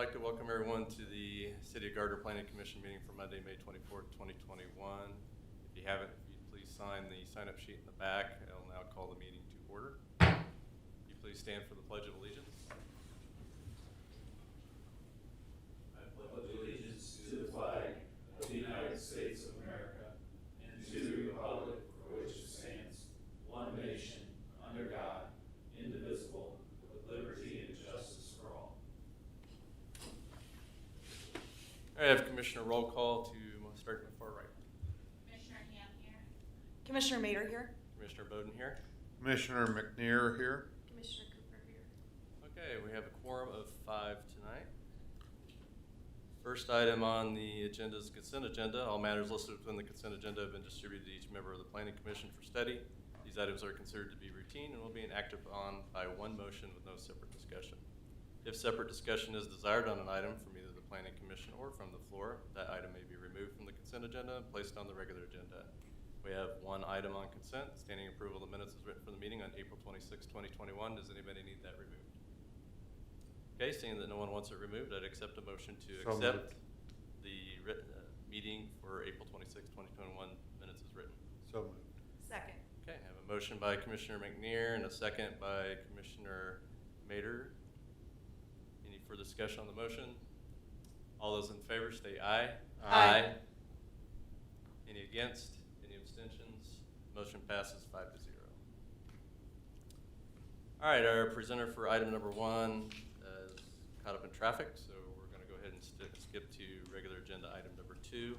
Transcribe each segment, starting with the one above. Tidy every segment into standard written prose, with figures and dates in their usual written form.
like to welcome everyone to the City of Gardner Planning Commission meeting for Monday, May 24th, 2021. If you haven't, if you'd please sign the sign-up sheet in the back. I'll now call the meeting to order. If you please stand for the Pledge of Allegiance. I pledge allegiance to the flag of the United States of America and to the republic for which it stands, one nation, under God, indivisible, with liberty and justice for all. I have Commissioner roll call to start in the far right. Commissioner Ham here. Commissioner Mader here. Commissioner Bowden here. Commissioner McNair here. Commissioner Cooper here. Okay, we have a quorum of 5 tonight. First item on the agenda is consent agenda. All matters listed within the consent agenda have been distributed to each member of the Planning Commission for study. These items are considered to be routine and will be enacted on by one motion with no separate discussion. If separate discussion is desired on an item from either the Planning Commission or from the floor, that item may be removed from the consent agenda and placed on the regular agenda. We have one item on consent. Standing approval of the minutes is written for the meeting on April 26, 2021. Does anybody need that removed? Okay, seeing that no one wants it removed, I'd accept a motion to accept the meeting for April 26, 2021 minutes as written. So moved. Second. Okay, I have a motion by Commissioner McNair and a second by Commissioner Mader. Any further discussion on the motion? All those in favor say aye. Aye. Any against? Any abstentions? Motion passes 5-0. All right, our presenter for item number 1 is caught up in traffic, so we're going to go ahead and skip to regular agenda item number 2.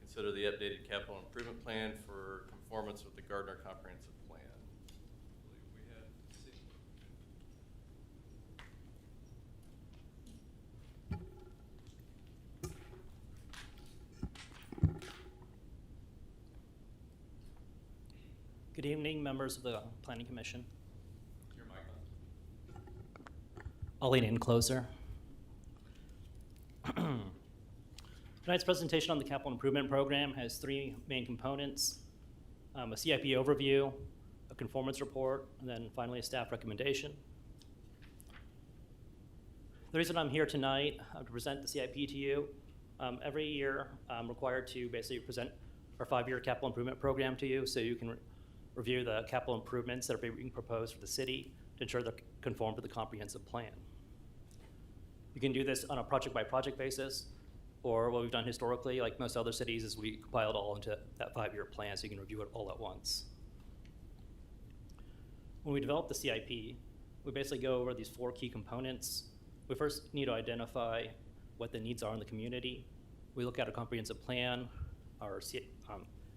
Consider the updated capital improvement plan for conformance with the Gardner Comprehensive Plan. I believe we have C. Good evening, members of the Planning Commission. Your mic on. I'll lean in closer. Tonight's presentation on the Capital Improvement Program has 3 main components: a CIP overview, a conformance report, and then finally a staff recommendation. The reason I'm here tonight to present the CIP to you, every year I'm required to basically present our 5-year capital improvement program to you so you can review the capital improvements that are being proposed for the city to ensure they conform to the comprehensive plan. You can do this on a project-by-project basis, or what we've done historically, like most other cities, is we compile it all into that 5-year plan so you can review it all at once. When we develop the CIP, we basically go over these 4 key components. We first need to identify what the needs are in the community. We look at a comprehensive plan, our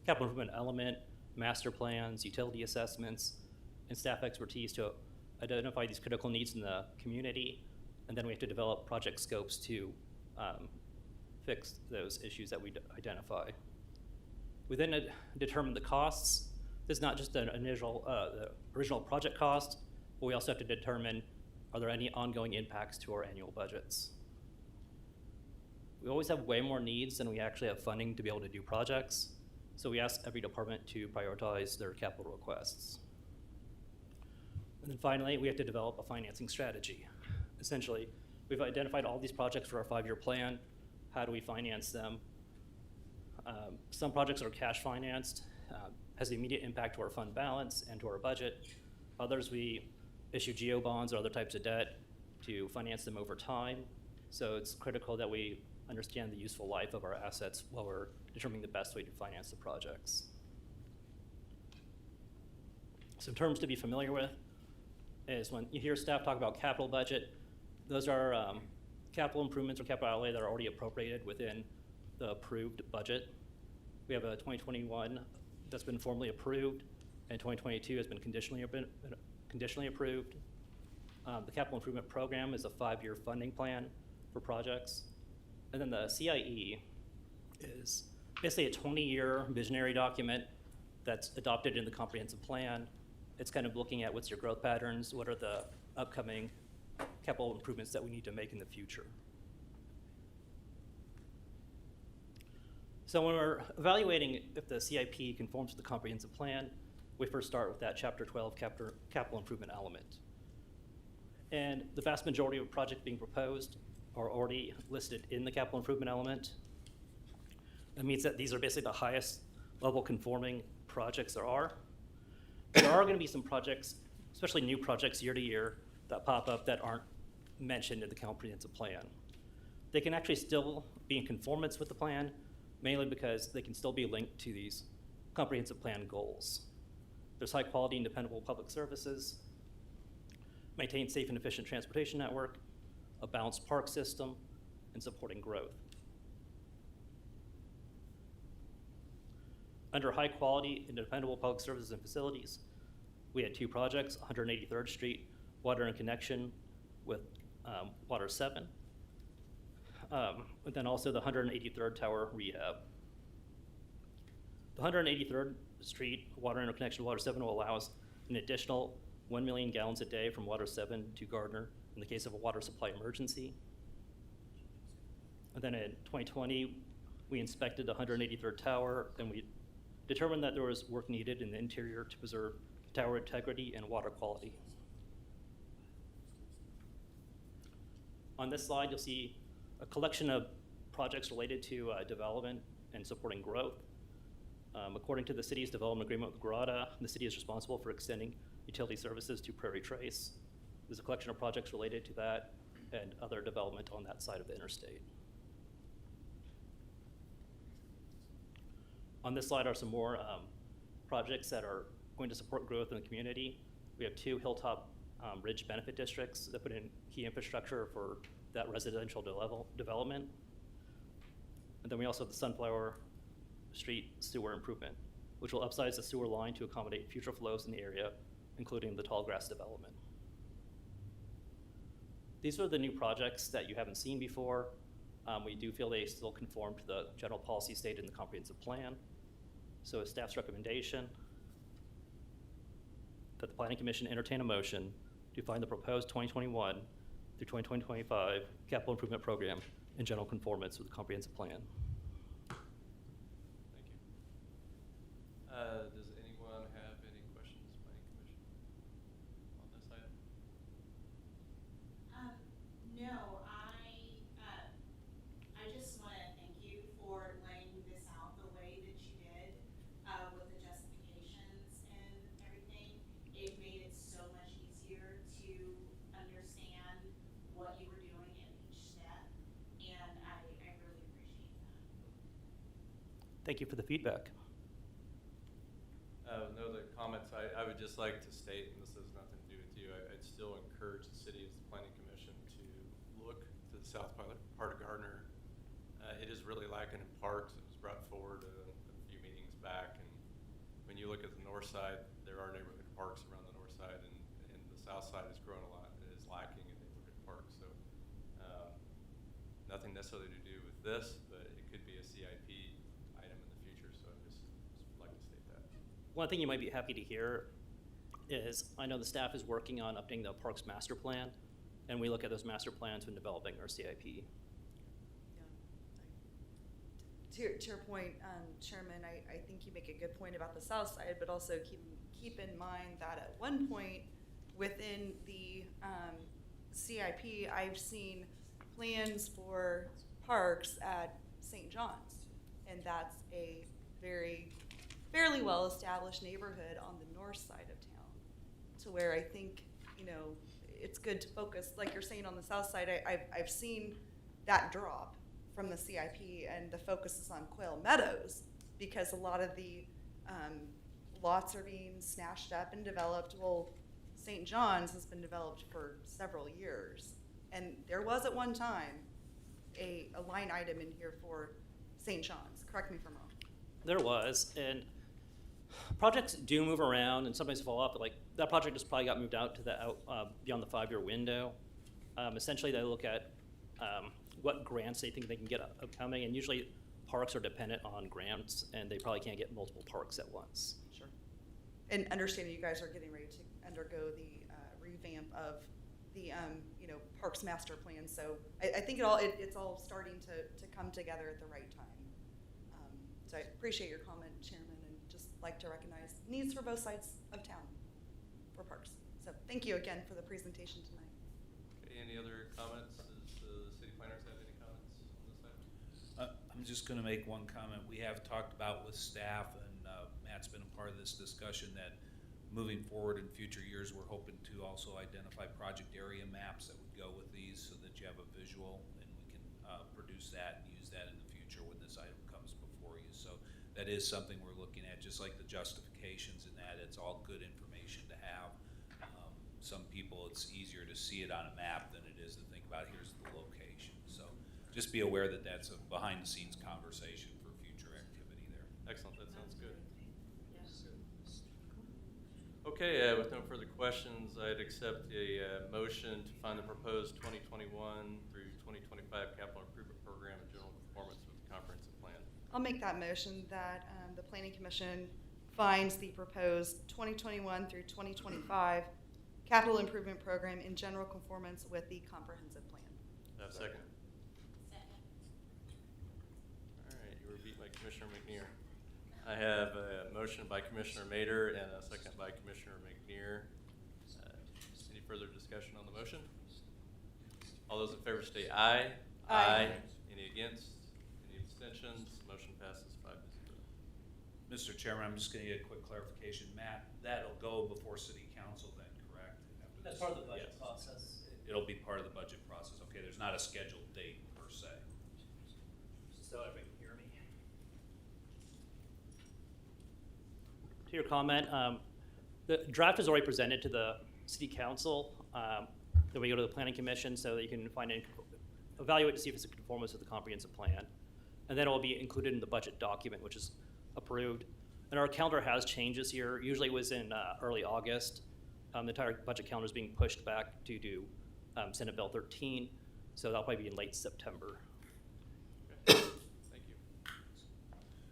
capital improvement element, master plans, utility assessments, and staff expertise to identify these critical needs in the community, and then we have to develop project scopes to fix those issues that we identify. We then determine the costs. This is not just an initial, the original project cost, but we also have to determine, are there any ongoing impacts to our annual budgets? We always have way more needs than we actually have funding to be able to do projects, so we ask every department to prioritize their capital requests. And then finally, we have to develop a financing strategy. Essentially, we've identified all these projects for our 5-year plan. How do we finance them? Some projects are cash financed, has immediate impact to our fund balance and to our budget. Others, we issue geo bonds or other types of debt to finance them over time. So it's critical that we understand the useful life of our assets while we're determining the best way to finance the projects. Some terms to be familiar with is when you hear staff talk about capital budget, those are capital improvements or capital outlay that are already appropriated within the approved budget. We have a 2021 that's been formally approved, and 2022 has been conditionally approved. The capital improvement program is a 5-year funding plan for projects. And then the CIE is basically a 20-year visionary document that's adopted in the comprehensive plan. It's kind of looking at what's your growth patterns, what are the upcoming capital improvements that we need to make in the future. So when we're evaluating if the CIP conforms to the comprehensive plan, we first start with that Chapter 12 capital improvement element. And the vast majority of projects being proposed are already listed in the capital improvement element. That means that these are basically the highest level conforming projects there are. There are gonna be some projects, especially new projects year to year, that pop up that aren't mentioned in the comprehensive plan. They can actually still be in conformance with the plan, mainly because they can still be linked to these comprehensive plan goals. There's high quality and dependable public services, maintain safe and efficient transportation network, a balanced park system, and supporting growth. Under high quality and dependable public services and facilities, we had 2 projects, 183rd Street, water and connection with Water 7, and then also the 183rd Tower rehab. The 183rd Street water interconnection to Water 7 will allow us an additional 1 million gallons a day from Water 7 to Gardner in the case of a water supply emergency. And then in 2020, we inspected the 183rd Tower, and we determined that there was work needed in the interior to preserve tower integrity and water quality. On this slide, you'll see a collection of projects related to development and supporting growth. According to the city's development agreement with Grada, the city is responsible for extending utility services to Prairie Trace. There's a collection of projects related to that and other development on that side of the interstate. On this slide are some more projects that are going to support growth in the community. We have 2 Hilltop Ridge benefit districts that put in key infrastructure for that residential development. And then we also have the Sunflower Street sewer improvement, which will upsize the sewer line to accommodate future flows in the area, including the tall grass development. These are the new projects that you haven't seen before. We do feel they still conform to the general policy stated in the comprehensive plan. So it's staff's recommendation that the Planning Commission entertain a motion to find the proposed 2021 through 2025 capital improvement program in general conformance with the comprehensive plan. Thank you. Does anyone have any questions, Planning Commission, on this item? No, I just want to thank you for laying this out the way that you did, with the justifications and everything. It made it so much easier to understand what you were doing in each step, and I really appreciate that. Thank you for the feedback. No other comments. I would just like to state, and this has nothing to do with you, I'd still encourage the city as the Planning Commission to look to the south part of Gardner. It is really lacking in parks. It was brought forward a few meetings back, and when you look at the north side, there are neighborhood parks around the north side, and the south side has grown a lot. It is lacking in neighborhood parks, so nothing necessarily to do with this, but it could be a CIP item in the future, so I just like to state that. One thing you might be happy to hear is I know the staff is working on updating the Parks Master Plan, and we look at those master plans when developing our CIP. To your point, Chairman, I think you make a good point about the south side, but also keep in mind that at one point within the CIP, I've seen plans for parks at St. John's, and that's a fairly well-established neighborhood on the north side of town, to where I think, it's good to focus, like you're saying, on the south side. I've seen that drop from the CIP, and the focus is on Quail Meadows, because a lot of the lots are being snatched up and developed. Well, St. John's has been developed for several years, and there was at one time a line item in here for St. John's. Correct me if I'm wrong. There was, and projects do move around and sometimes fall off, but like that project just probably got moved out to the beyond the 5-year window. Essentially, they look at what grants they think they can get upcoming, and usually parks are dependent on grants, and they probably can't get multiple parks at once. Sure. And understanding you guys are getting ready to undergo the revamp of the Parks Master Plan, so I think it's all starting to come together at the right time. So I appreciate your comment, Chairman, and just like to recognize needs for both sides of town for parks. So thank you again for the presentation tonight. Okay, any other comments? Does the city planning planners have any comments on this item? I'm just gonna make one comment. We have talked about with staff, and Matt's been a part of this discussion, that moving forward in future years, we're hoping to also identify project area maps that would go with these so that you have a visual, and we can produce that and use that in the future when this item comes before you. So that is something we're looking at, just like the justifications in that. It's all good information to have. Some people, it's easier to see it on a map than it is to think about, here's the location. So just be aware that that's a behind-the-scenes conversation for future activity there. Excellent, that sounds good. Okay, with no further questions, I'd accept a motion to fund the proposed 2021 through 2025 capital improvement program in general conformance with the comprehensive plan. I'll make that motion that the Planning Commission finds the proposed 2021 through 2025 capital improvement program in general conformance with the comprehensive plan. Have a second? Second. All right, you were beat by Commissioner McNear. I have a motion by Commissioner Mader and a second by Commissioner McNear. Any further discussion on the motion? All those in favor say aye. Aye. Any against? Any abstentions? Motion passes 5-0. Mr. Chairman, I'm just gonna get a quick clarification. Matt, that'll go before city council then, correct? After That's this? part of the budget Yes. process. It'll be part of the budget process. Okay, there's not a scheduled date per se. So everybody can hear me. To your comment, the draft is already presented to the city council. Then we go to the planning commission so that you can evaluate to see if it's in conformance with the comprehensive plan. And then it will be included in the budget document, which is approved. And our calendar has changed this year. Usually it was in early August. The entire budget calendar is being pushed back due to Senate Bill 13. So that'll probably be in late September. Okay. Thank you.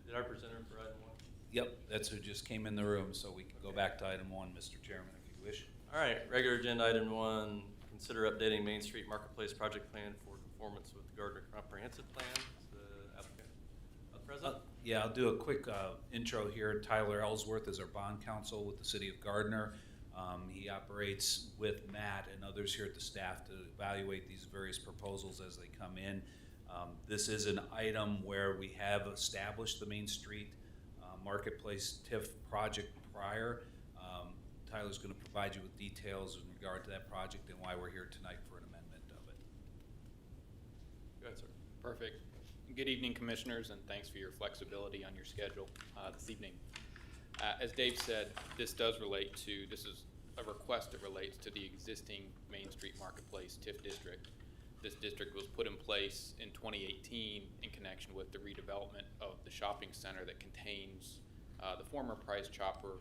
Did our presenter for item 1? Yep, that's who just came in the room, so we can go back to item 1, Mr. Chairman, if you wish. All right, regular agenda item 1, consider updating Main Street Marketplace project plan for conformance with the Gardner comprehensive plan. Is the applicant present? Yeah, I'll do a quick intro here. Tyler Ellsworth is our bond counsel with the city of Gardner. He operates with Matt and others here at the staff to evaluate these various proposals as they come in. This is an item where we have established the Main Street Marketplace TIF project prior. Tyler's going to provide you with details in regard to that project and why we're here tonight for an amendment of it. Go ahead, sir. Perfect. Good evening, commissioners, and thanks for your flexibility on your schedule this evening. As Dave said, this is a request that relates to the existing Main Street Marketplace TIF district. This district was put in place in 2018 in connection with the redevelopment of the shopping center that contains the former Price Chopper,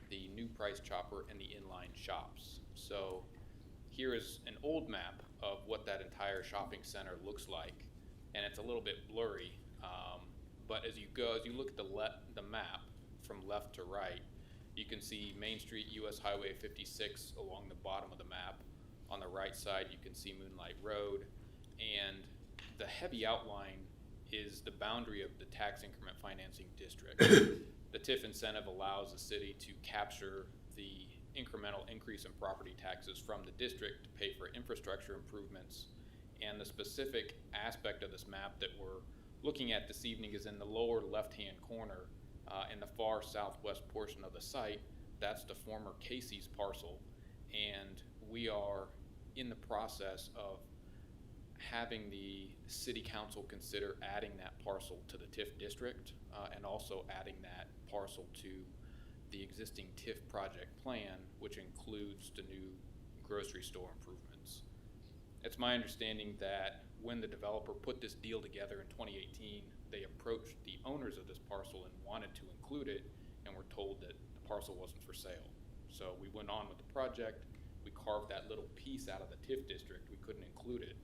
the new Price Chopper, and the inline shops. So here is an old map of what that entire shopping center looks like, and it's a little bit blurry. But as you look at the map from left to right, you can see Main Street, US Highway 56 along the bottom of the map. On the right side, you can see Moonlight Road, and the heavy outline is the boundary of the tax increment financing district. The TIF incentive allows the city to capture the incremental increase in property taxes from the district to pay for infrastructure improvements. And the specific aspect of this map that we're looking at this evening is in the lower left-hand corner in the far southwest portion of the site. That's the former Casey's parcel, and we are in the process of having the city council consider adding that parcel to the TIF district and also adding that parcel to the existing TIF project plan, which includes the new grocery store improvements. It's my understanding that when the developer put this deal together in 2018, they approached the owners of this parcel and wanted to include it, and were told that the parcel wasn't for sale. So we went on with the project. We carved that little piece out of the TIF district. We couldn't include it.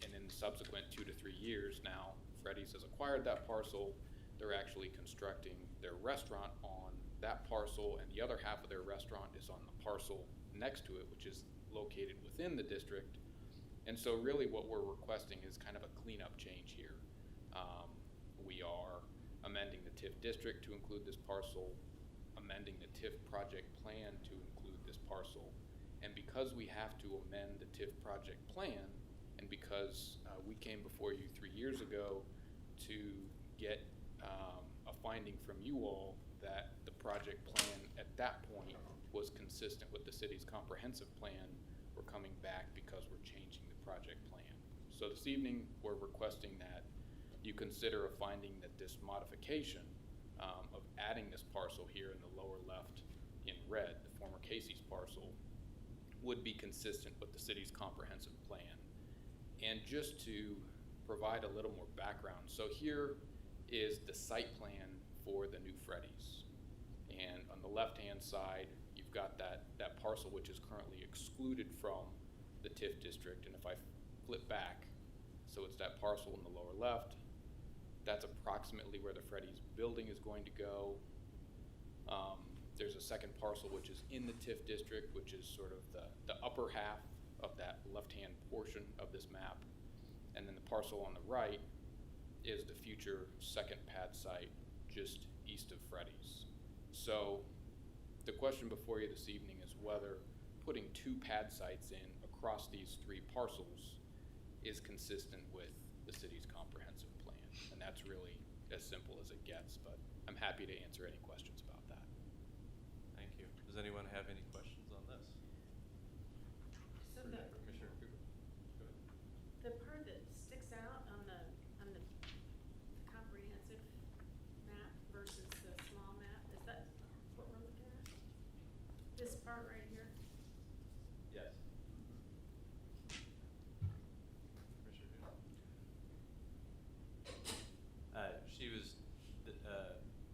And in the subsequent 2 to 3 years now, Freddy's has acquired that parcel. They're actually constructing their restaurant on that parcel, and the other half of their restaurant is on the parcel next to it, which is located within the district. And so really what we're requesting is kind of a cleanup change here. We are amending the TIF district to include this parcel, amending the TIF project plan to include this parcel. And because we have to amend the TIF project plan and because we came before you 3 years ago to get a finding from you all that the project plan at that point was consistent with the city's comprehensive plan, we're coming back because we're changing the project plan. So this evening, we're requesting that you consider a finding that this modification of adding this parcel here in the lower left in red, the former Casey's parcel, would be consistent with the city's comprehensive plan. And just to provide a little more background, so here is the site plan for the new Freddy's. And on the left-hand side, you've got that parcel which is currently excluded from the TIF district. And if I flip back, so it's that parcel in the lower left, that's approximately where the Freddy's building is going to go. There's a second parcel which is in the TIF district, which is sort of the upper half of that left-hand portion of this map. And then the parcel on the right is the future second pad site just east of Freddy's. So the question before you this evening is whether putting 2 pad sites in across these 3 parcels is consistent with the city's comprehensive plan. And that's really as simple as it gets, but I'm happy to answer any questions about that. Thank you. Does anyone have any questions on this? So Commissioner Cooper? Go ahead. the part that sticks out on the comprehensive map versus the small map, is that what we're looking at? This part right here? Yes. Commissioner Dune? She was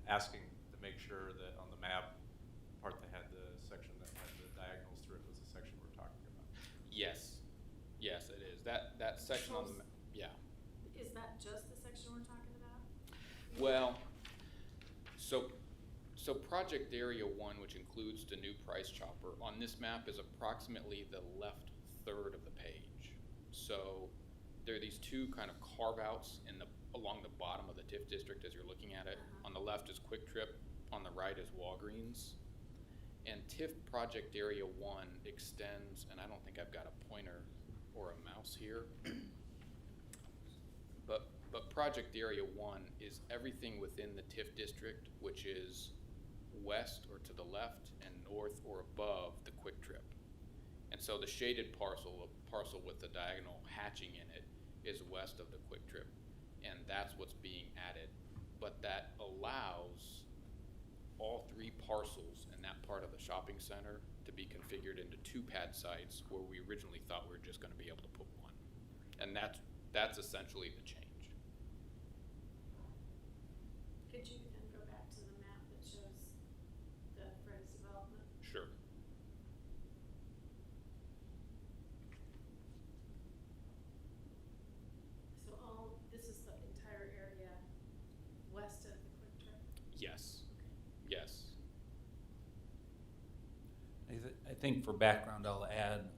asking to make sure that on the map, part that had the section that had the diagonals through it was the section we're talking about. Yes, yes, it is. That section on the map, yeah. Is that just the section we're talking about? Well, so project area 1, which includes the new price chopper, on this map is approximately the left third of the page. So there are these 2 kind of carve outs along the bottom of the TIF district as you're looking at it. On the left is Quick Trip, on the right is Walgreens. And TIF project area 1 extends, and I don't think I've got a pointer or a mouse here, but project area 1 is everything within the TIF district, which is west or to the left and north or above the Quick Trip. And so the shaded parcel with the diagonal hatching in it is west of the Quick Trip, and that's what's being added. But that allows all 3 parcels in that part of the shopping center to be configured into 2 pad sites where we originally thought we were just going to be able to put 1. And that's essentially the change. Could you then go back to the map that shows the Fred's development? Sure. So this is the entire area west of the Quick Trip? Yes. Okay. Yes. I think for background, I'll add,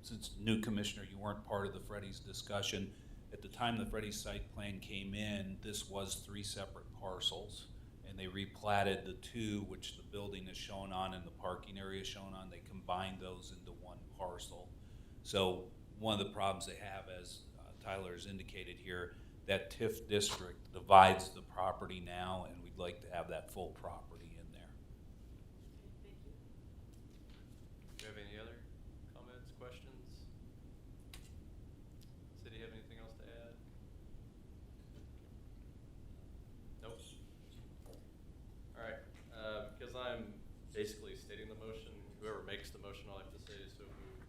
since new commissioner, you weren't part of the Freddy's discussion. At the time the Freddy's site plan came in, this was 3 separate parcels, and they replatted the 2, which the building is shown on and the parking area is shown on. They combined those into 1 parcel. So one of the problems they have, as Tyler has indicated here, that TIF district divides the property now, and we'd like to have that full property in there. Okay, thank you. Do you have any other comments, questions? City have anything else to add? Nope. All right, because I'm basically stating the motion, whoever makes the motion, all I have to say is so moved.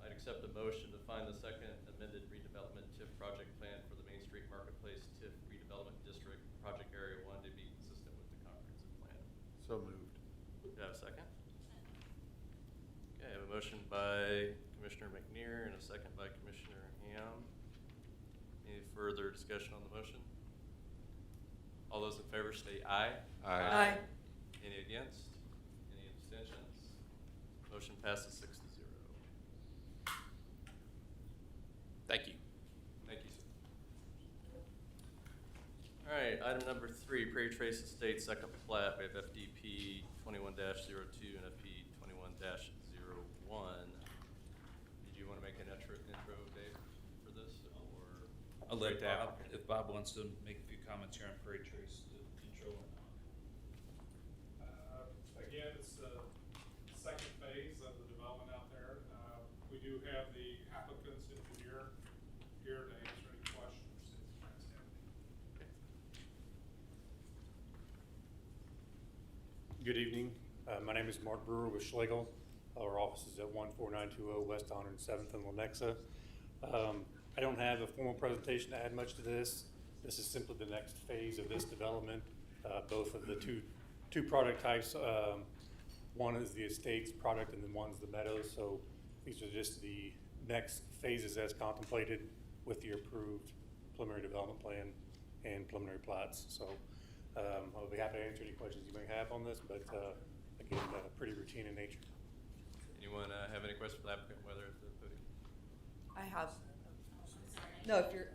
I'd accept the motion to find the second amended redevelopment TIF project plan for the Main Street Marketplace TIF redevelopment district, project area 1 to be consistent with the comprehensive plan. So moved. Do you have a second? Okay, I have a motion by Commissioner McNear and a second by Commissioner Ham. Any further discussion on the motion? All those in favor say aye. Aye. Any against? Any abstentions? Motion passes 6-0. Thank you. Thank you, sir. All right, item number 3, Prairie Trace Estates second plat. We have FDP 21-02 and FP 21-01. Did you want to make an intro, Dave? I'll let Great to have Bob, if Bob wants to make a few comments here on Prairie Trace, the intro or not. Again, it's the second phase of the development out there. We do have the applicant's engineer here to answer any questions if you guys have any. Good evening. My name is Mark Brewer with Schlegel. Our office is at 14920 West 107th and Lenexa. I don't have a formal presentation to add much to this. This is simply the next phase of this development. Both of the two product types. One is the estates product and then one's the Meadows. So these are just the next phases as contemplated with the approved preliminary development plan and preliminary plats. So I'll be happy to answer any questions you may have on this, but again, pretty routine in nature. Anyone have any questions for the applicant, whether at the podium? I have, I'm sorry. no, if you're,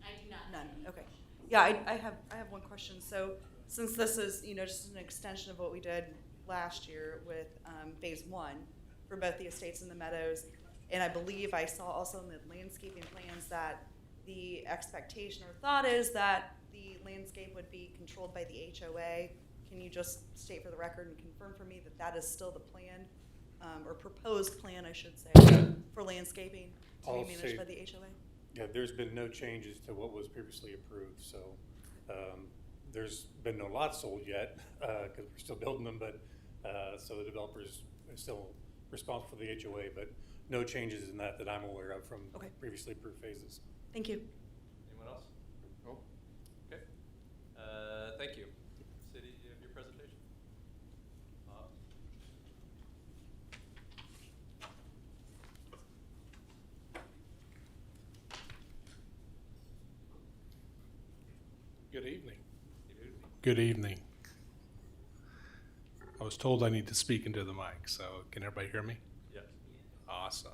I do not. none, okay. Yeah, I have one question. So since this is, just an extension of what we did last year with phase one for both the estates and the Meadows, and I believe I saw also in the landscaping plans that the expectation or thought is that the landscape would be controlled by the HOA. Can you just state for the record and confirm for me that that is still the plan, or proposed plan, I should say, for landscaping to be I'll managed say- by the HOA? Yeah, there's been no changes to what was previously approved, so there's been no lots sold yet because we're still building them, but so the developers are still responsible for the HOA, but no changes in that I'm aware of from Okay. previously approved phases. Thank you. Anyone else? Oh, okay. Thank you. City, do you have your presentation? Good evening. Good. Good evening. I was told I need to speak into the mic, so can everybody hear me? Yes. Awesome.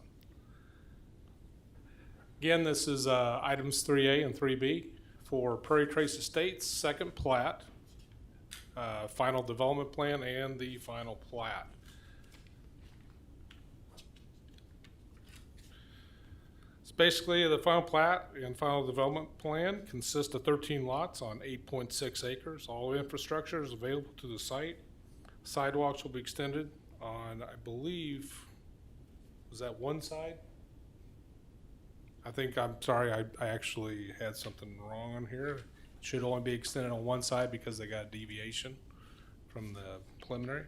Again, this is items 3A and 3B for Prairie Trace Estates, second plat, final development plan, and the final plat. It's basically the final plat and final development plan consist of 13 lots on 8.6 acres. All infrastructure is available to the site. Sidewalks will be extended on, I believe, was that one side? I'm sorry, I actually had something wrong on here. Should only be extended on one side because they got a deviation from the preliminary.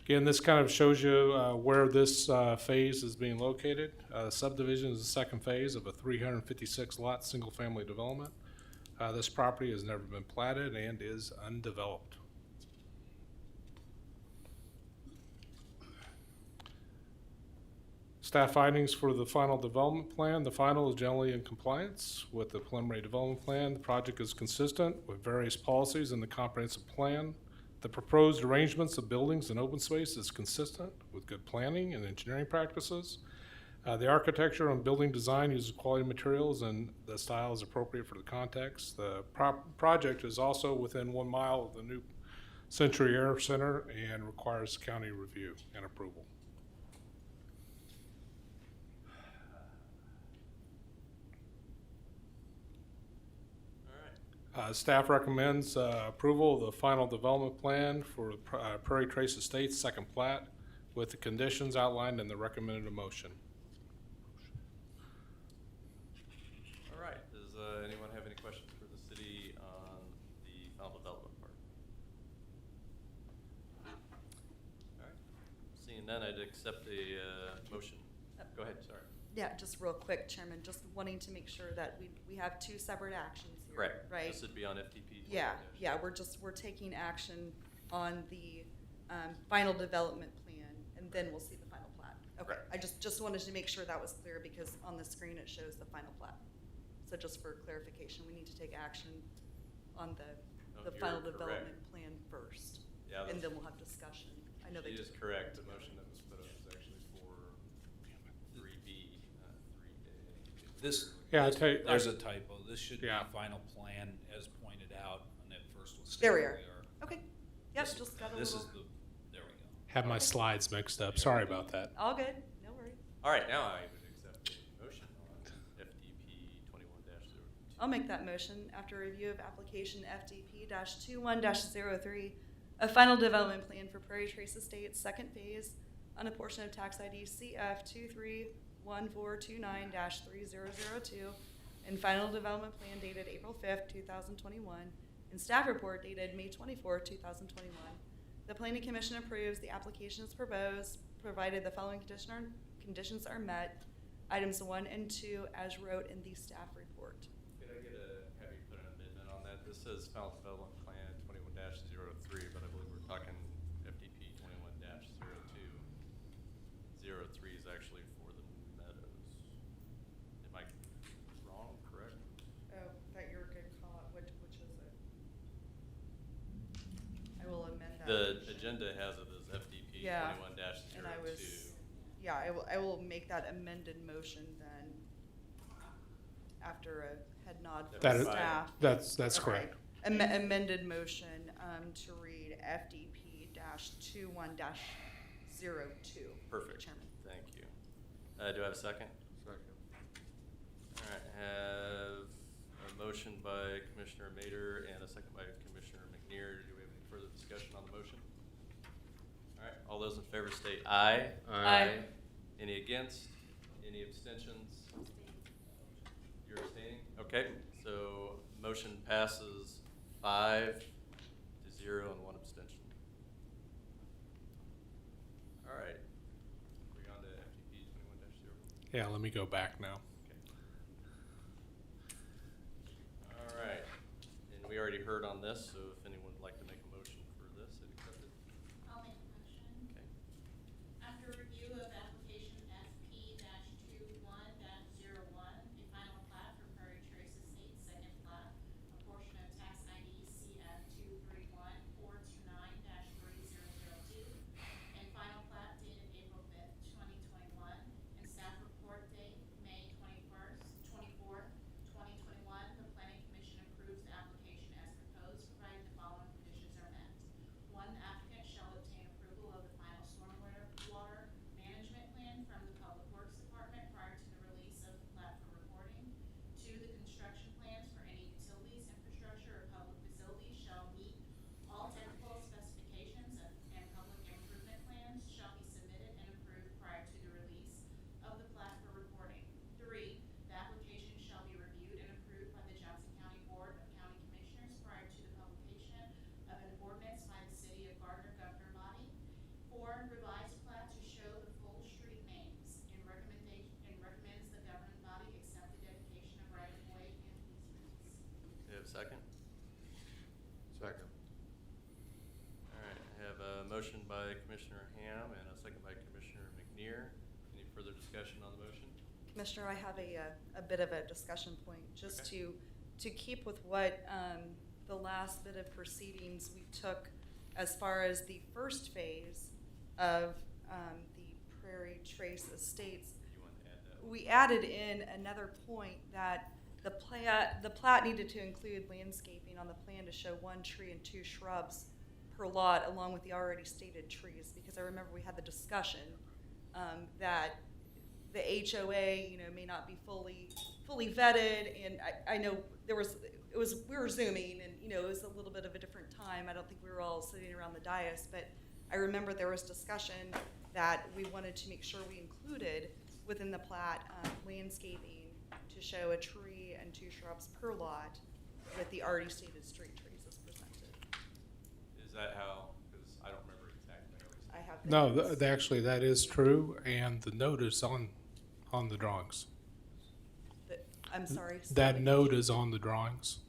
Again, this kind of shows you where this phase is being located. Subdivision is the second phase of a 356 lot single family development. This property has never been platted and is undeveloped. Staff findings for the final development plan. The final is generally in compliance with the preliminary development plan. The project is consistent with various policies in the comprehensive plan. The proposed arrangements of buildings and open space is consistent with good planning and engineering practices. The architecture and building design uses quality materials and the style is appropriate for the context. The project is also within 1 mile of the new Century Air Center and requires county review and approval. Staff recommends approval of the final development plan for Prairie Trace Estates, second plat, with the conditions outlined in the recommended motion. All right. Does anyone have any questions for the city on the final development part? All right. Seeing none, I'd accept a motion. Go ahead, sorry. Yeah, just real quick, Chairman, just wanting to make sure that we have two separate actions here, Correct. right? This would be on FDP. Yeah, we're taking action on the final development plan, and then we'll see the final plat. Okay, Correct. I just wanted to make sure that was clear, because on the screen it shows the final plat. So just for clarification, we need to take action on the you're final correct. development plan first, Yeah, and then we'll have discussion. I know she they is correct. The motion that was put up is actually for 3B, not 3A. This, Yeah, I tell you, there's a typo. This should be Yeah. final plan as pointed out on that first one. There we are. Okay, yep, This- just got a This little, is the, there we go. have my slides mixed up. Sorry about that. all good, no worries. All right, now I would accept I'll make that motion after review of application FDP-21-03, a final development plan for Prairie Trace Estates, second phase, on a portion of tax ID CF 231429-3002, and final development plan dated April 5th, 2021, and staff report dated May 24th, 2021. The Planning Commission approves the application as proposed, provided the following conditions are met. Items 1 and 2 as wrote in the staff report. Could I have you put an amendment on that? This says final development plan 21-03, but I believe we're talking FDP 21-02. 03 is actually for the Meadows. Am I wrong, correct? Oh, that you're a good call. Which is it? I will amend that. The motion. agenda has it as FDP Yeah, 21-02. And I will make that amended motion then after a head nod from That is- staff. That's Okay. correct. Amended motion to read FDP-21-02. Perfect. Chairman. Thank you. Do I have a second? Second. All right, have a motion by Commissioner Mader and a second by Commissioner McNear. Do we have any further discussion on the motion? All right, all those in favor state aye. Aye. Any against? Any abstentions? You're abstaining? Okay, so motion passes 5-0 and 1 abstention. All right, we're on to FTP 21-0. Yeah, let me go back now. All right, and we already heard on this, so if anyone would like to make a motion for this, I'd accept it. I'll make a motion. Okay. After review of application FP-21-01, a final plat for Prairie Trace Estates, second plat, a portion of tax ID CF 231429-3002, and final plat dated April 5th, 2021, and staff report date May 24th, 2021. The Planning Commission approves the application as proposed, provided the following conditions are met. 1, the applicant shall obtain approval of the final stormwater water management plan from the Public Works Department prior to the release of the plat for reporting. 2, the construction plans for any utilities, infrastructure, or public facilities shall meet all technical specifications and public improvement plans shall be submitted and approved prior to the release of the plat for reporting. 3, the application shall be reviewed and approved by the Johnson County Board of County Commissioners prior to the publication of an ordinance by the City of Gardner governing body. 4, revised plat to show the full street names and recommends the governing body accept the dedication of right of way and easements. Do you have a second? Second. All right, I have a motion by Commissioner Ham and a second by Commissioner McNear. Any further discussion on the motion? Commissioner, I have a bit of a discussion point, just Okay. to keep with what the last bit of proceedings we took as far as the first phase of the Prairie Trace Estates. You want to add that? We added in another point that the plat needed to include landscaping on the plan to show 1 tree and 2 shrubs per lot, along with the already stated trees, because I remember we had the discussion that the HOA, may not be fully vetted, and I know we were Zooming, and, it was a little bit of a different time. I don't think we were all sitting around the dais, but I remember there was discussion that we wanted to make sure we included within the plat landscaping to show a tree and 2 shrubs per lot with the already stated street trees as presented. Is that how, because I don't remember exactly how we said I have. No, the- actually, that is true, and the note is on the drawings. I'm sorry. say That again. note is on the drawings.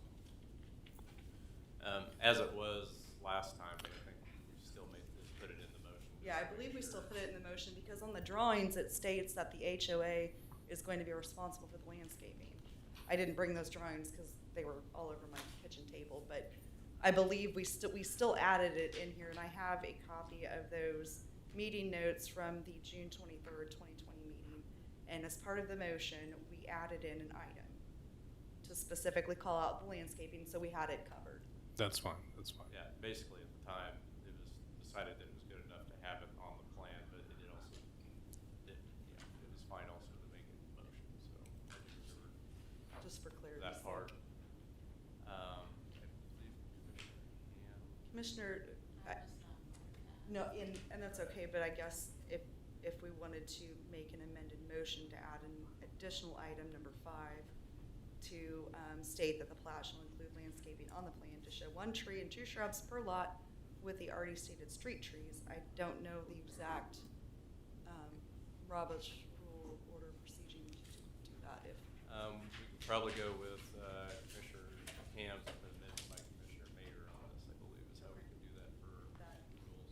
As it was last time, but I think we still put it in the motion. Yeah, I believe we still put it in the motion because on the drawings, it states that the HOA is going to be responsible for the landscaping. I didn't bring those drawings because they were all over my kitchen table, but I believe we still added it in here, and I have a copy of those meeting notes from the June 23rd, 2020 meeting. And as part of the motion, we added in an item to specifically call out the landscaping, so we had it covered. That's fine. Yeah, basically at the time, it was decided that it was good enough to have it on the plan, but it was fine also to make it in the motion, so I think we were Just for clarity. that part. Commissioner, no, and that's okay, but I guess if we wanted to make an amended motion to add an additional item, number 5, to state that the plat shall include landscaping on the plan to show 1 tree and 2 shrubs per lot with the already stated street trees. I don't know the exact Robert's rule order procedure to do that. If We could probably go with Commissioner Ham's amendment by Commissioner Mayer on this, I believe, is how we could do that for That- rules.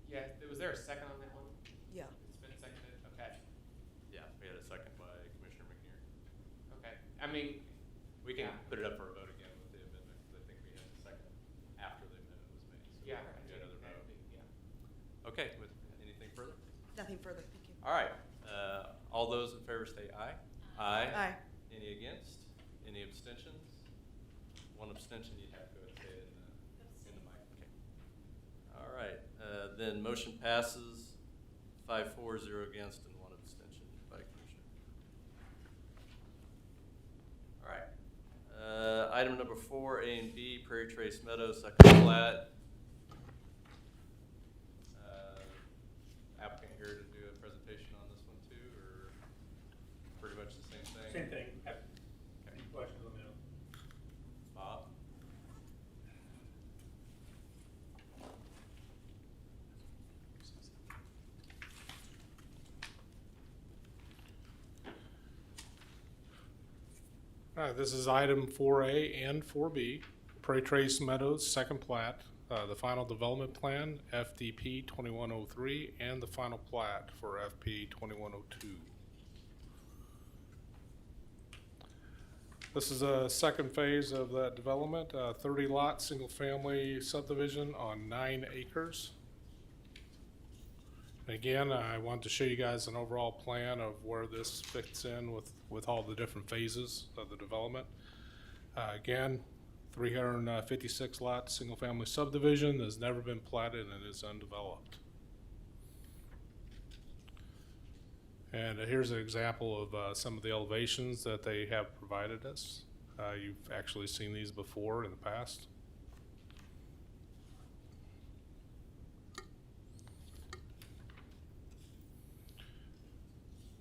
Yeah, was there a second on that one? yeah. It's been seconded, okay, Yeah, we had a second by Commissioner McNear. okay. I mean, We can Yeah. put it up for a vote again with the amendment, because I think we had a second after the amendment was made. So yeah. we can do another vote. Yeah. Okay, with anything further? Nothing further. Thank you. All right, all those in favor say aye. Aye. Any against? Any abstentions? 1 abstention, you'd have to go ahead and say it in the mic, okay. All right, then motion passes 5-4, 0 against, and 1 abstention by Commissioner. All right, item number 4, A and B, Prairie Trace Meadows, second plat. Applicant here to do a presentation on this one too, or pretty much the same thing? Same thing. Okay. Any questions, let me know. Bob? All right, this is item 4A and 4B, Prairie Trace Meadows, second plat, the final development plan, FDP 2103, and the final plat for FP 2102. This is a second phase of that development, 30-lot, single-family subdivision on 9 acres. Again, I want to show you guys an overall plan of where this fits in with all the different phases of the development. Again, 356 lot, single-family subdivision, has never been platted and is undeveloped. And here's an example of some of the elevations that they have provided us. You've actually seen these before in the past.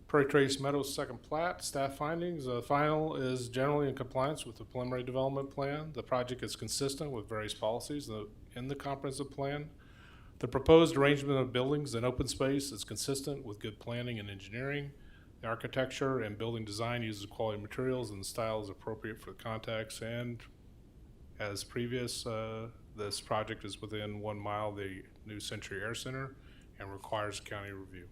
Prairie Trace Meadows second plat, staff findings. The final is generally in compliance with the preliminary development plan. The project is consistent with various policies in the comprehensive plan. The proposed arrangement of buildings and open space is consistent with good planning and engineering. The architecture and building design uses quality materials and the style is appropriate for the context. And as previous, this project is within 1 mile of the new Century Air Center and requires county review.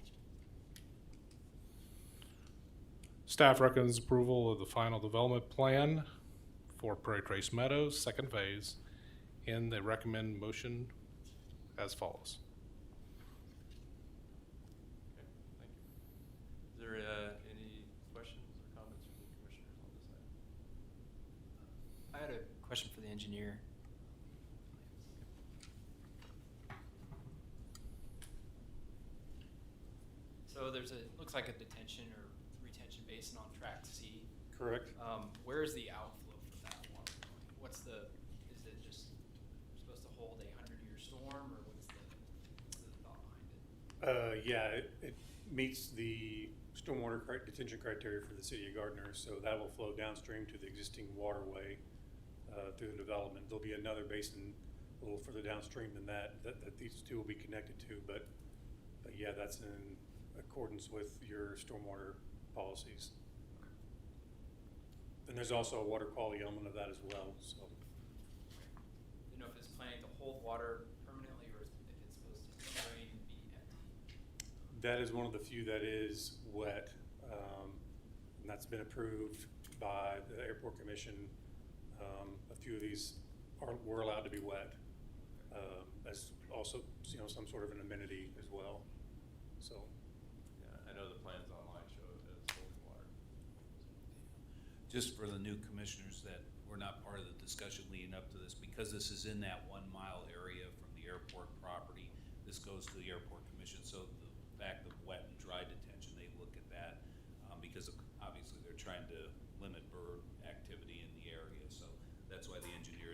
Staff recommends approval of the final development plan for Prairie Trace Meadows, second phase, and they recommend motion as follows. Okay, thank you. Is there any questions or comments from the commissioners on this item? I had a question for the engineer. So there's looks like a detention or retention basin on track C. Correct. Where is the outflow for that water going? Is it just supposed to hold a 100-year storm, or what's the thought behind it? Yeah, it meets the stormwater detention criteria for the city of Gardner, so that will flow downstream to the existing waterway through the development. There'll be another basin a little further downstream than that these two will be connected to, but yeah, that's in accordance with your stormwater policies. And there's also a water quality element of that as well, so. Do you know if it's planning to hold water permanently, or if it's supposed to drain and be empty? That is one of the few that is wet, and that's been approved by the Airport Commission. A few of these were allowed to be wet, as also, some sort of an amenity as well, so. Yeah, I know the plans online show it as holding water. Just for the new commissioners that were not part of the discussion leading up to this, because this is in that 1 mile area from the airport property, this goes to the Airport Commission. So the fact of wet and dry detention, they look at that because obviously they're trying to limit bird activity in the area. So that's why the engineer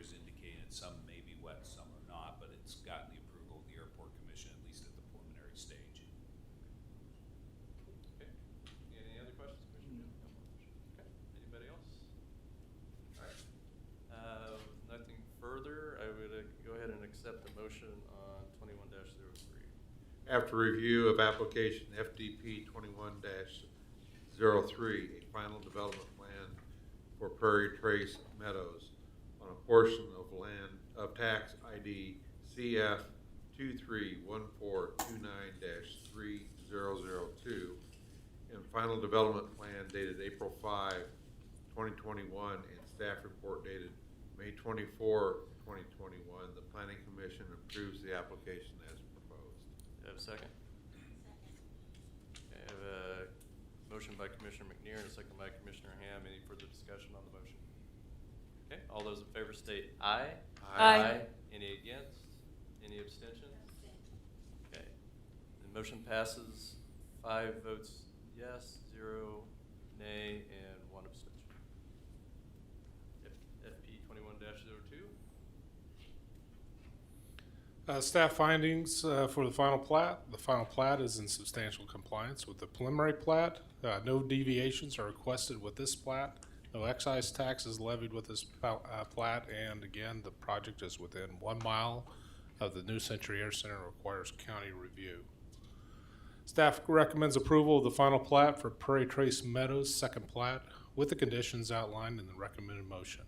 After review of application FDP 21-03, a final development plan for Prairie Trace Meadows on a portion of land of tax ID CF 231429-3002 and final development plan dated April 5, 2021 and staff report dated May 24, 2021. The Planning Commission approves the application as proposed. Do I have a second? Okay, I have a motion by Commissioner McNear and a second by Commissioner Ham. Any further discussion on the motion? Okay, all those in favor state aye. Aye. Any against? Any abstentions? Okay, the motion passes 5 votes yes, 0 nay, and 1 abstention. FP 21-02. Staff findings for the final plat. The final plat is in substantial compliance with the preliminary plat. No deviations are requested with this plat. No excise tax is levied with this plat, and again, the project is within 1 mile of the New Century Air Center, requires county review. Staff recommends approval of the final plat for Prairie Trace Meadows, second plat, with the conditions outlined in the recommended motion.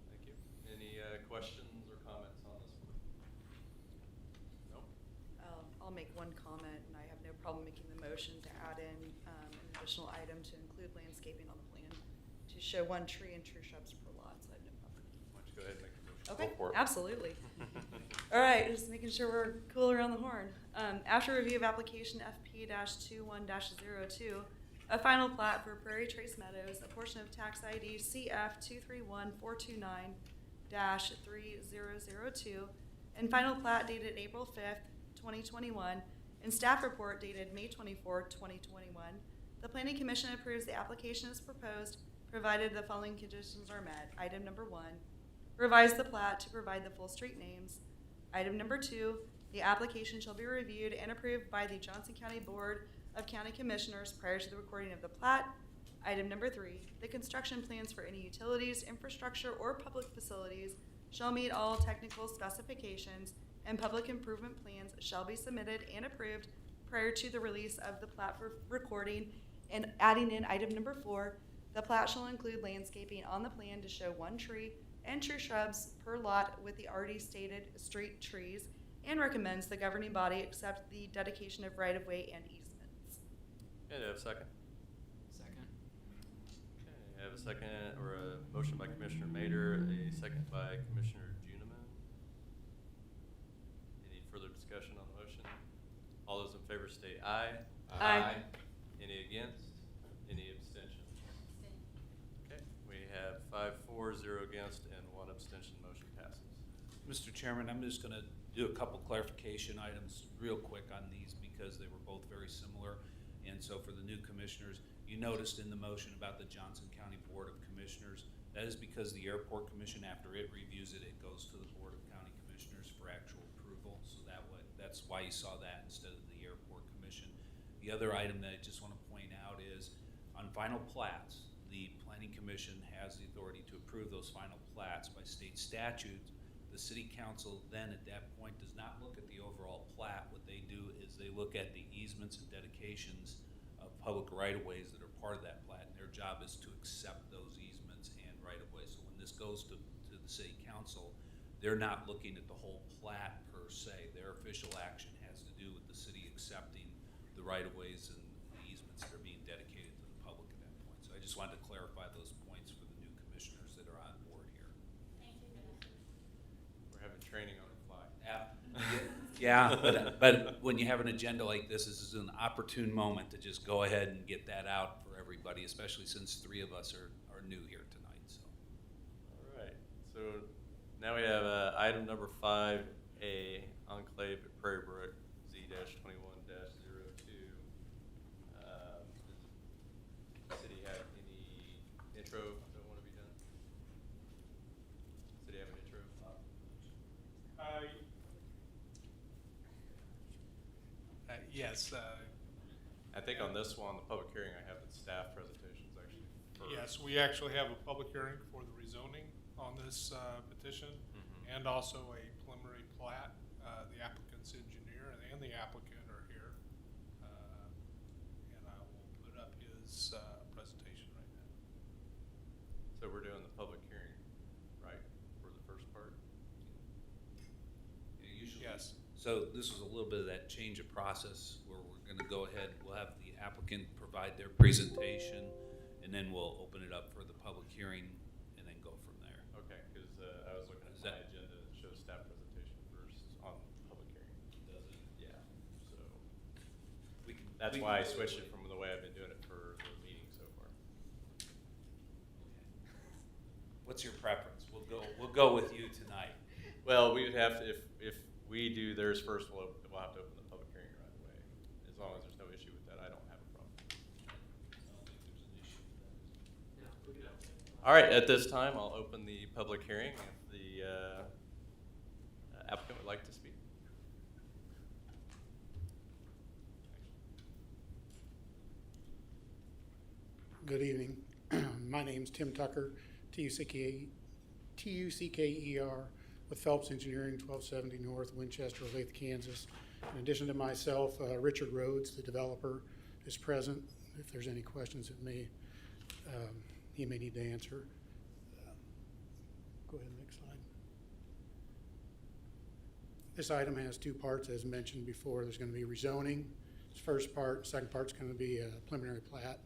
Thank you. Any questions or comments on this one? No? I'll make one comment, and I have no problem making the motion to add in an additional item to include landscaping on the plan to show 1 tree and tree shrubs per lot, so I have no problem. Why don't you go ahead and make the motion? Okay, Go for it. absolutely. All right, just making sure we're cool around the horn. After review of application FP-21-02, a final plat for Prairie Trace Meadows, a portion of tax ID CF 231429-3002, and final plat dated April 5th, 2021, and staff report dated May 24, 2021, the Planning Commission approves the application as proposed, provided the following conditions are met. Item number 1, revise the plat to provide the full street names. Item number 2, the application shall be reviewed and approved by the Johnson County Board of County Commissioners prior to the recording of the plat. Item number 3, the construction plans for any utilities, infrastructure, or public facilities shall meet all technical specifications, and public improvement plans shall be submitted and approved prior to the release of the plat for recording. And adding in item number 4, the plat shall include landscaping on the plan to show 1 tree and tree shrubs per lot with the already stated street trees, and recommends the governing body accept the dedication of right-of-way and easements. Okay, do I have a second? Second. Okay, I have a second, or a motion by Commissioner Mader, a second by Commissioner Juniman. Any further discussion on the motion? All those in favor state aye. Aye. Any against? Any abstentions? Okay, we have 5 for, 0 against, and 1 abstention. Motion passes. Mr. Chairman, I'm just gonna do a couple clarification items real quick on these because they were both very similar. And so for the new commissioners, you noticed in the motion about the Johnson County Board of Commissioners, that is because the Airport Commission, after it reviews it, it goes to the Board of County Commissioners for actual approval. So that's why you saw that instead of the Airport Commission. The other item that I just want to point out is on final plats, the Planning Commission has the authority to approve those final plats by state statute. The City Council then at that point does not look at the overall plat. What they do is they look at the easements and dedications of public right-of-ways that are part of that plat, and their job is to accept those easements and right-of-ways. So when this goes to the City Council, they're not looking at the whole plat per se. Their official action has to do with the city accepting the right-of-ways and the easements that are being dedicated to the public at that point. So I just wanted to clarify those points for the new commissioners that are on board here. We're having training on the fly. Yeah, but when you have an agenda like this is an opportune moment to just go ahead and get that out for everybody, especially since 3 of us are new here tonight. So. All right, so now we have item number 5A, Enclave at Prairie Brook, Z-21-02. Does the city have any intro that want to be done? City have an intro? Yes, I think on this one, the public hearing, I have the staff presentations actually first. yes, we actually have a public hearing for the rezoning on this petition, Mhm. and also a preliminary plat. The applicant's engineer and and the applicant are here. And I will put up his presentation right now. So we're doing the public hearing, right, for the first part? Yeah, usually. Yes. So this is a little bit of that change of process where we're gonna go ahead, we'll have the applicant provide their presentation, and then we'll open it up for the public hearing, and then go from there. Okay, because I was looking Is at my that- agenda that shows staff presentation first on public hearing. Does it? Yeah, so We can. that's we why I can- switched it from the way I've been doing it for the meeting so far. What's your preference? We'll go with you tonight. Well, we would have to, if we do theirs first, we'll have to open the public hearing right away. As long as there's no issue with that, I don't have a problem. I don't think there's an issue with that. No, we could have. All right, at this time, I'll open the public hearing if the applicant would like to speak. Good evening. My name's Tim Tucker, Tucker, with Phelps Engineering, 1270 North Winchester, Olathe, Kansas. In addition to myself, Richard Rhodes, the developer, is present. If there's any questions that he may need to answer. Go ahead, next slide. This item has two parts, as mentioned before. There's going to be rezoning. This first part, second part's going to be a preliminary plat.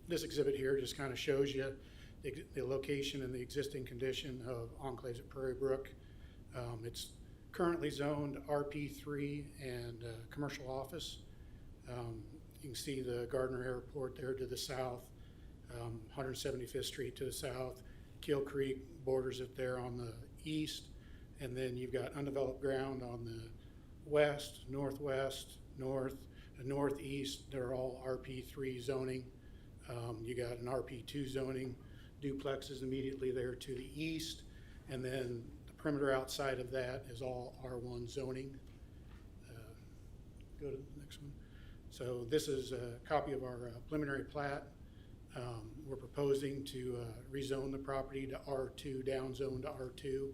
This exhibit here just kind of shows you the location and the existing condition of enclaves at Prairie Brook. It's currently zoned RP3 and commercial office. You can see the Gardner Airport there to the south, 175th Street to the south, Kill Creek borders it there on the east, and then you've got undeveloped ground on the west, northwest, north, and northeast. They're all RP3 zoning. You got an RP2 zoning, duplexes immediately there to the east, and then the perimeter outside of that is all R1 zoning. Go to the next one. So this is a copy of our preliminary plat. We're proposing to rezone the property to R2, downzone to R2.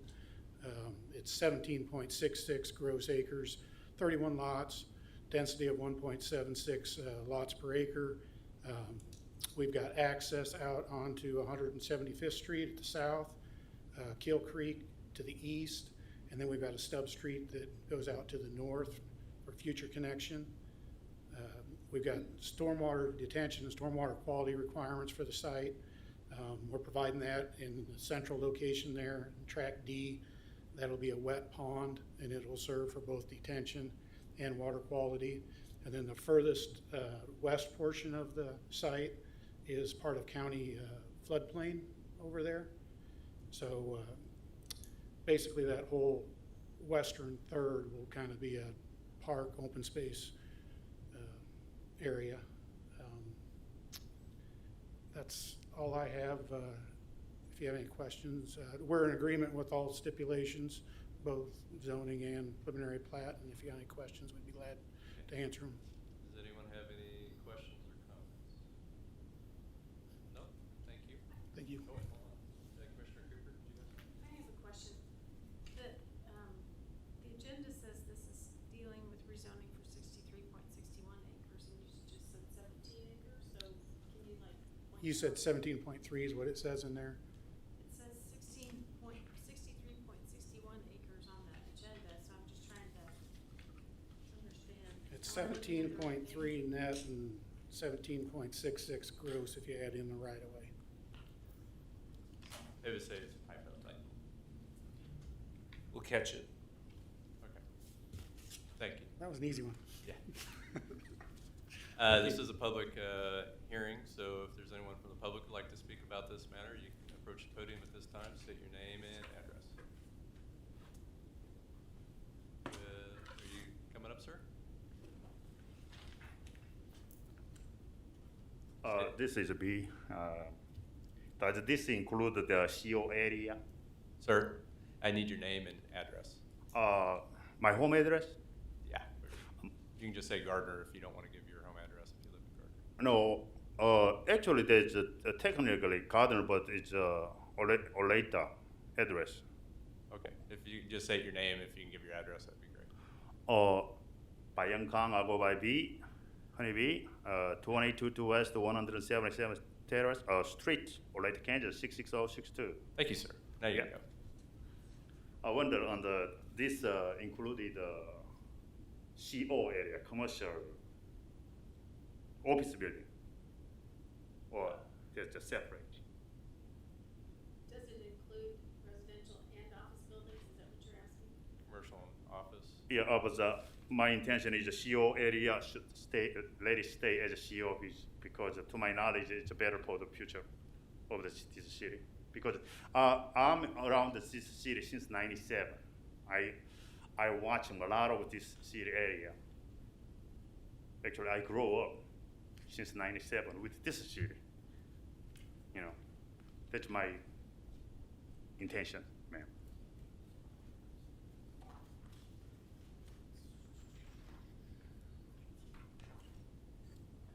It's 17.66 gross acres, 31 lots, density of 1.76 lots per acre. We've got access out onto 175th Street at the south, Kill Creek to the east, and then we've got a stub street that goes out to the north for future connection. We've got stormwater detention and stormwater quality requirements for the site. We're providing that in the central location there, track D. That'll be a wet pond, and it will serve for both detention and water quality. And then the furthest west portion of the site is part of county floodplain over there. So basically that whole western third will kind of be a park, open space area. That's all I have. If you have any questions, we're in agreement with all stipulations, both zoning and preliminary plat, and if you have any questions, we'd be glad to answer them. Does anyone have any questions or comments? No? Thank you. Thank you. Oh, wait, hold on. Commissioner Cooper, did you have? I have a question. The agenda says this is dealing with rezoning for 63.61 acres, and you just said 17 acres, so can you like? point You said out- 17.3 is what it says in there. It says 63.61 acres on that agenda, so I'm just trying to understand. It's I wanna look at the right 17.3 net and 17.66 gross if you add in the right of way. They would say it's a typo. We'll catch it. Okay. Thank you. That was an easy one. Yeah. This is a public hearing, so if there's anyone from the public who'd like to speak about this matter, you can approach the podium at this time, state your name and address. Are you coming up, sir? This is B. Does this include the CO area? Sir, I need your name and address. My home address? Yeah. You can just say Gardner if you don't want to give your home address if you live in Gardner. No, actually there's technically Gardner, but it's Olathe address. Okay. If you just say your name, if you can give your address, that'd be great. by Youngkong, I'll go by B, Honeybee, 222 West, 177 Terrace, Street, Olathe, Kansas, 66062. Thank you, sir. Now you Yeah. can go. I wonder on this included CO area, commercial office building, or just separate? Does it include residential and office buildings? Is that what you're asking? Commercial and office. Yeah, but my intention is the CO area should stay, let it stay as a CO because to my knowledge, it's better for the future of this city. Because I'm around this city since '97. I watch a lot of this city area. Actually, I grew up since '97 with this city. You know, that's my intention, ma'am.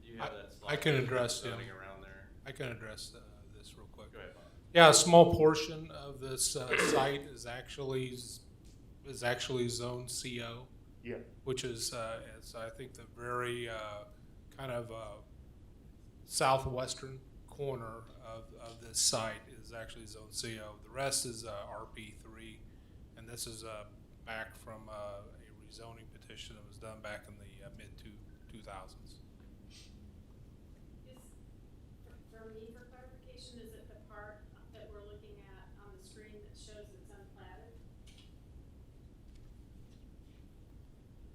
Do you have that slide? I can address him. Zoning around there. I can address this real quick. Go ahead, Bob. Yeah, a small portion of this site is actually zone CO, Yeah. which is I think the very kind of southwestern corner of this site is actually zone CO. The rest is RP3, and this is back from a rezoning petition that was done back in the mid-2000s. For me, for clarification, is it the part that we're looking at on the screen that shows it's unplatted?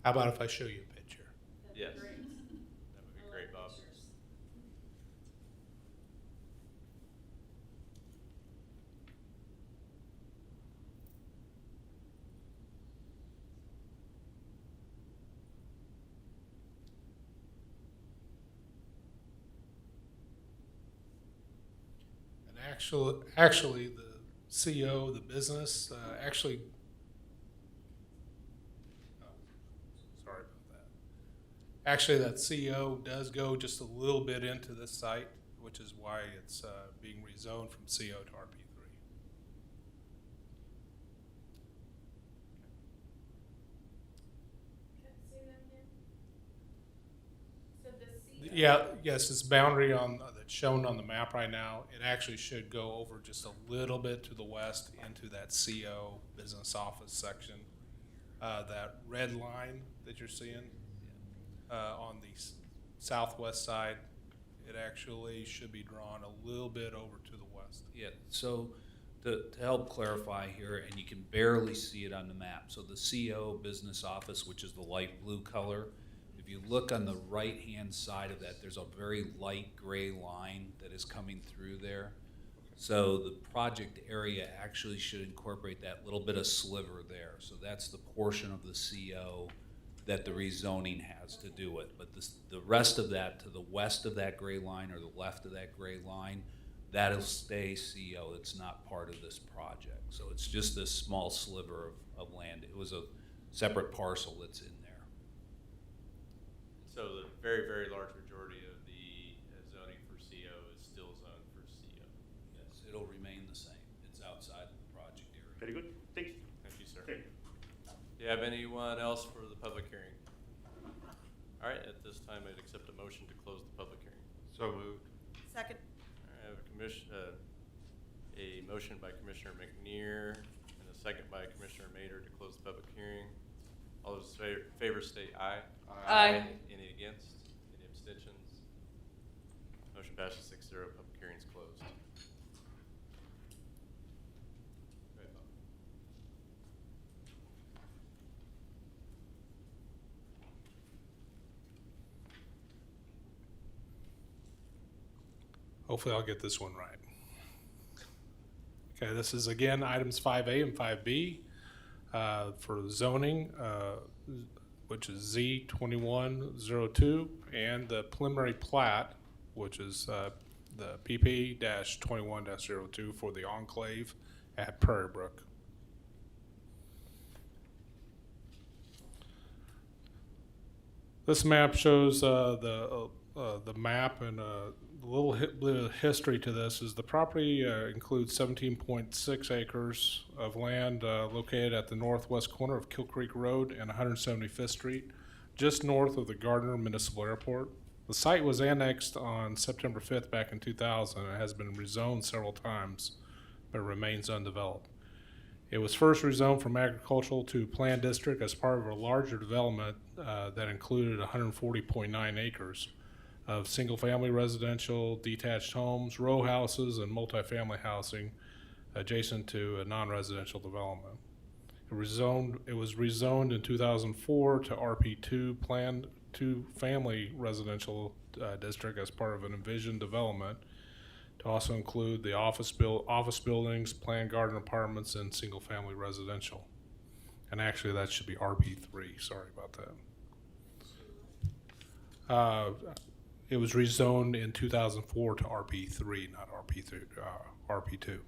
How about if I show you a picture? That'd be Yes. great. That would be I love great, Bob. pictures. And actually, the CO, the business, actually. Oh, sorry about that. Actually, that CO does go just a little bit into this site, which is why it's being rezoned from CO to RP3. See them here? So the CO. Yeah, yes, it's boundary that's shown on the map right now. It actually should go over just a little bit to the west into that CO business office section. That red line that you're seeing on the southwest side, it actually should be drawn a little bit over to the west. Yeah, so to help clarify here, and you can barely see it on the map, so the CO business office, which is the light blue color, if you look on the right-hand side of that, there's a very light gray line that is coming through there. So the project area actually should incorporate that little bit of sliver there. So that's the portion of the CO that the rezoning has to do with. But the rest of that, to the west of that gray line or the left of that gray line, that'll stay CO. It's not part of this project. So it's just this small sliver of land. It was a separate parcel that's in there. So the very, very large majority of the zoning for CO is still zoned for CO. Yes, it'll remain the same. It's outside of the project area. Very good. Thank you. Thank you, sir. Thank you. Do you have anyone else for the public hearing? All right, at this time, I'd accept a motion to close the public hearing. So moved. Second. All right, I have a motion by Commissioner McNear and a second by Commissioner Mader to close the public hearing. All those in favor state aye. Aye. Any against? Any abstentions? Motion passes 6-0. Public hearing is closed. Go ahead, Bob. Hopefully I'll get this one right. Okay, this is again items 5A and 5B for zoning, which is Z2102, and the preliminary plat, which is the PP-21-02 for the enclave at Prairie Brook. This map shows the map, and a little bit of history to this is the property includes 17.6 acres of land located at the northwest corner of Kill Creek Road and 175th Street, just north of the Gardner Municipal Airport. The site was annexed on September 5th back in 2000 and has been rezoned several times, but remains undeveloped. It was first rezoned from agricultural to planned district as part of a larger development that included 140.9 acres of single-family residential, detached homes, row houses, and multifamily housing adjacent to a non-residential development. It was rezoned in 2004 to RP2 planned two-family residential district as part of an envisioned development to also include the office buildings, planned garden apartments, and single-family residential. And actually, that should be RP3. Sorry about that. It was rezoned in 2004 to RP3, not RP2.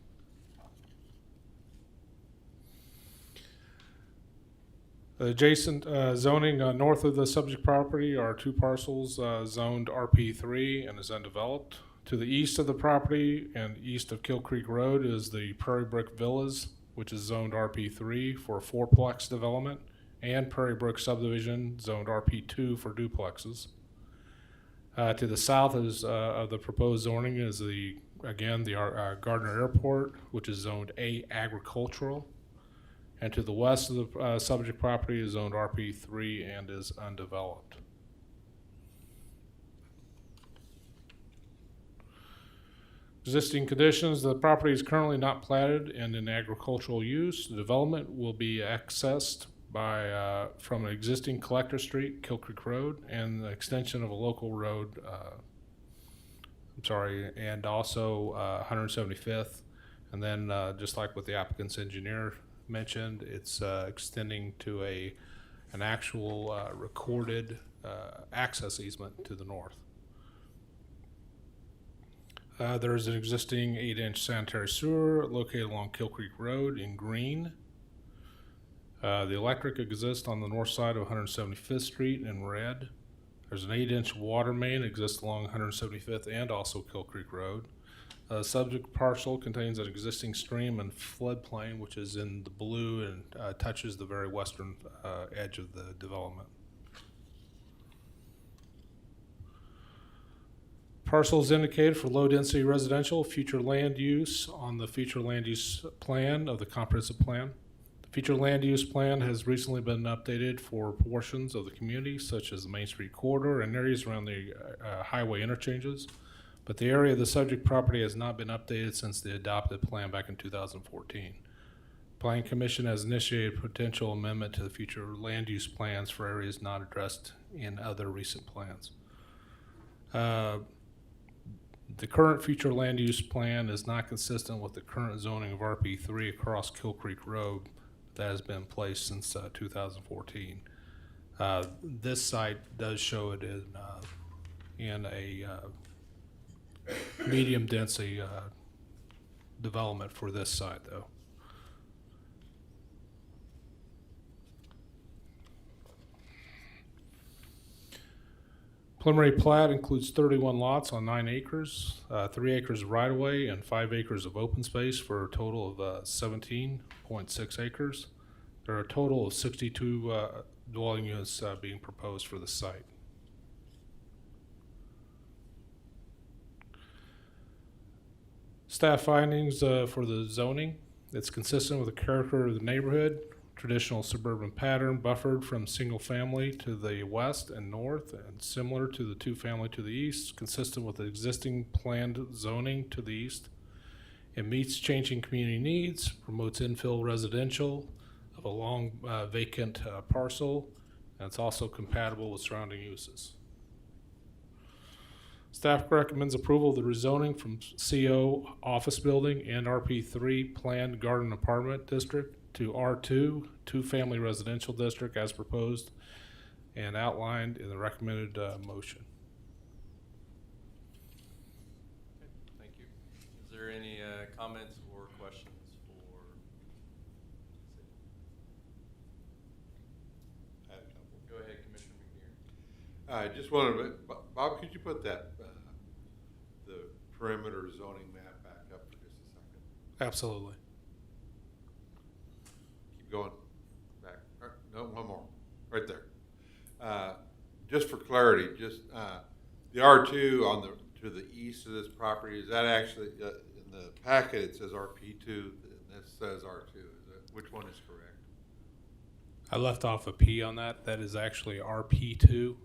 Adjacent zoning north of the subject property are two parcels zoned RP3 and is undeveloped. To the east of the property and east of Kill Creek Road is the Prairie Brook Villas, which is zoned RP3 for a fourplex development, and Prairie Brook Subdivision, zoned RP2 for duplexes. To the south of the proposed zoning is the Gardner Airport, which is zoned A agricultural. And to the west of the subject property is zoned RP3 and is undeveloped. Existing conditions: the property is currently not platted and in agricultural use. The development will be accessed by from an existing collector street, Kill Creek Road, and the extension of a local road, and also 175th. And then just like what the applicant's engineer mentioned, it's extending to an actual recorded access easement to the north. There's an existing 8-inch sanitary sewer located along Kill Creek Road in green. The electric exists on the north side of 175th Street in red. There's an 8-inch water main exists along 175th and also Kill Creek Road. Subject parcel contains an existing stream and floodplain, which is in the blue and touches the very western edge of the development. Parcels indicated for low-density residential future land use on the future land use plan of the comprehensive plan. The future land use plan has recently been updated for portions of the community, such as the Main Street corridor and areas around the highway interchanges. But the area of the subject property has not been updated since the adopted plan back in 2014. Planning Commission has initiated potential amendment to the future land use plans for areas not addressed in other recent plans. The current future land use plan is not consistent with the current zoning of RP3 across Kill Creek Road that has been in place since 2014. This site does show it in a medium density development for this site, though. Preliminary plat includes 31 lots on 9 acres, 3 acres of right-of-way, and 5 acres of open space for a total of 17.6 acres. There are a total of 62 dwelling units being proposed for the site. Staff findings for the zoning: it's consistent with the character of the neighborhood, traditional suburban pattern buffered from single family to the west and north and similar to the two family to the east, consistent with the existing planned zoning to the east. It meets changing community needs, promotes infill residential of a long vacant parcel, and it's also compatible with surrounding uses. Staff recommends approval of the rezoning from CO office building and RP3 planned garden apartment district to R2 two-family residential district as proposed and outlined in the recommended motion. Okay, thank you. Is there any comments or questions for? I have a couple. Go ahead, Commissioner McNear. I just wanted to, Bob, could you put that the perimeter zoning map back up for just a second? Absolutely. Keep going back. No, one more. Right there. Just for clarity, the R2 on to the east of this property, is that actually, in the packet, it says RP2, and this says R2. Which one is correct? I left off a P on that. That is actually RP2.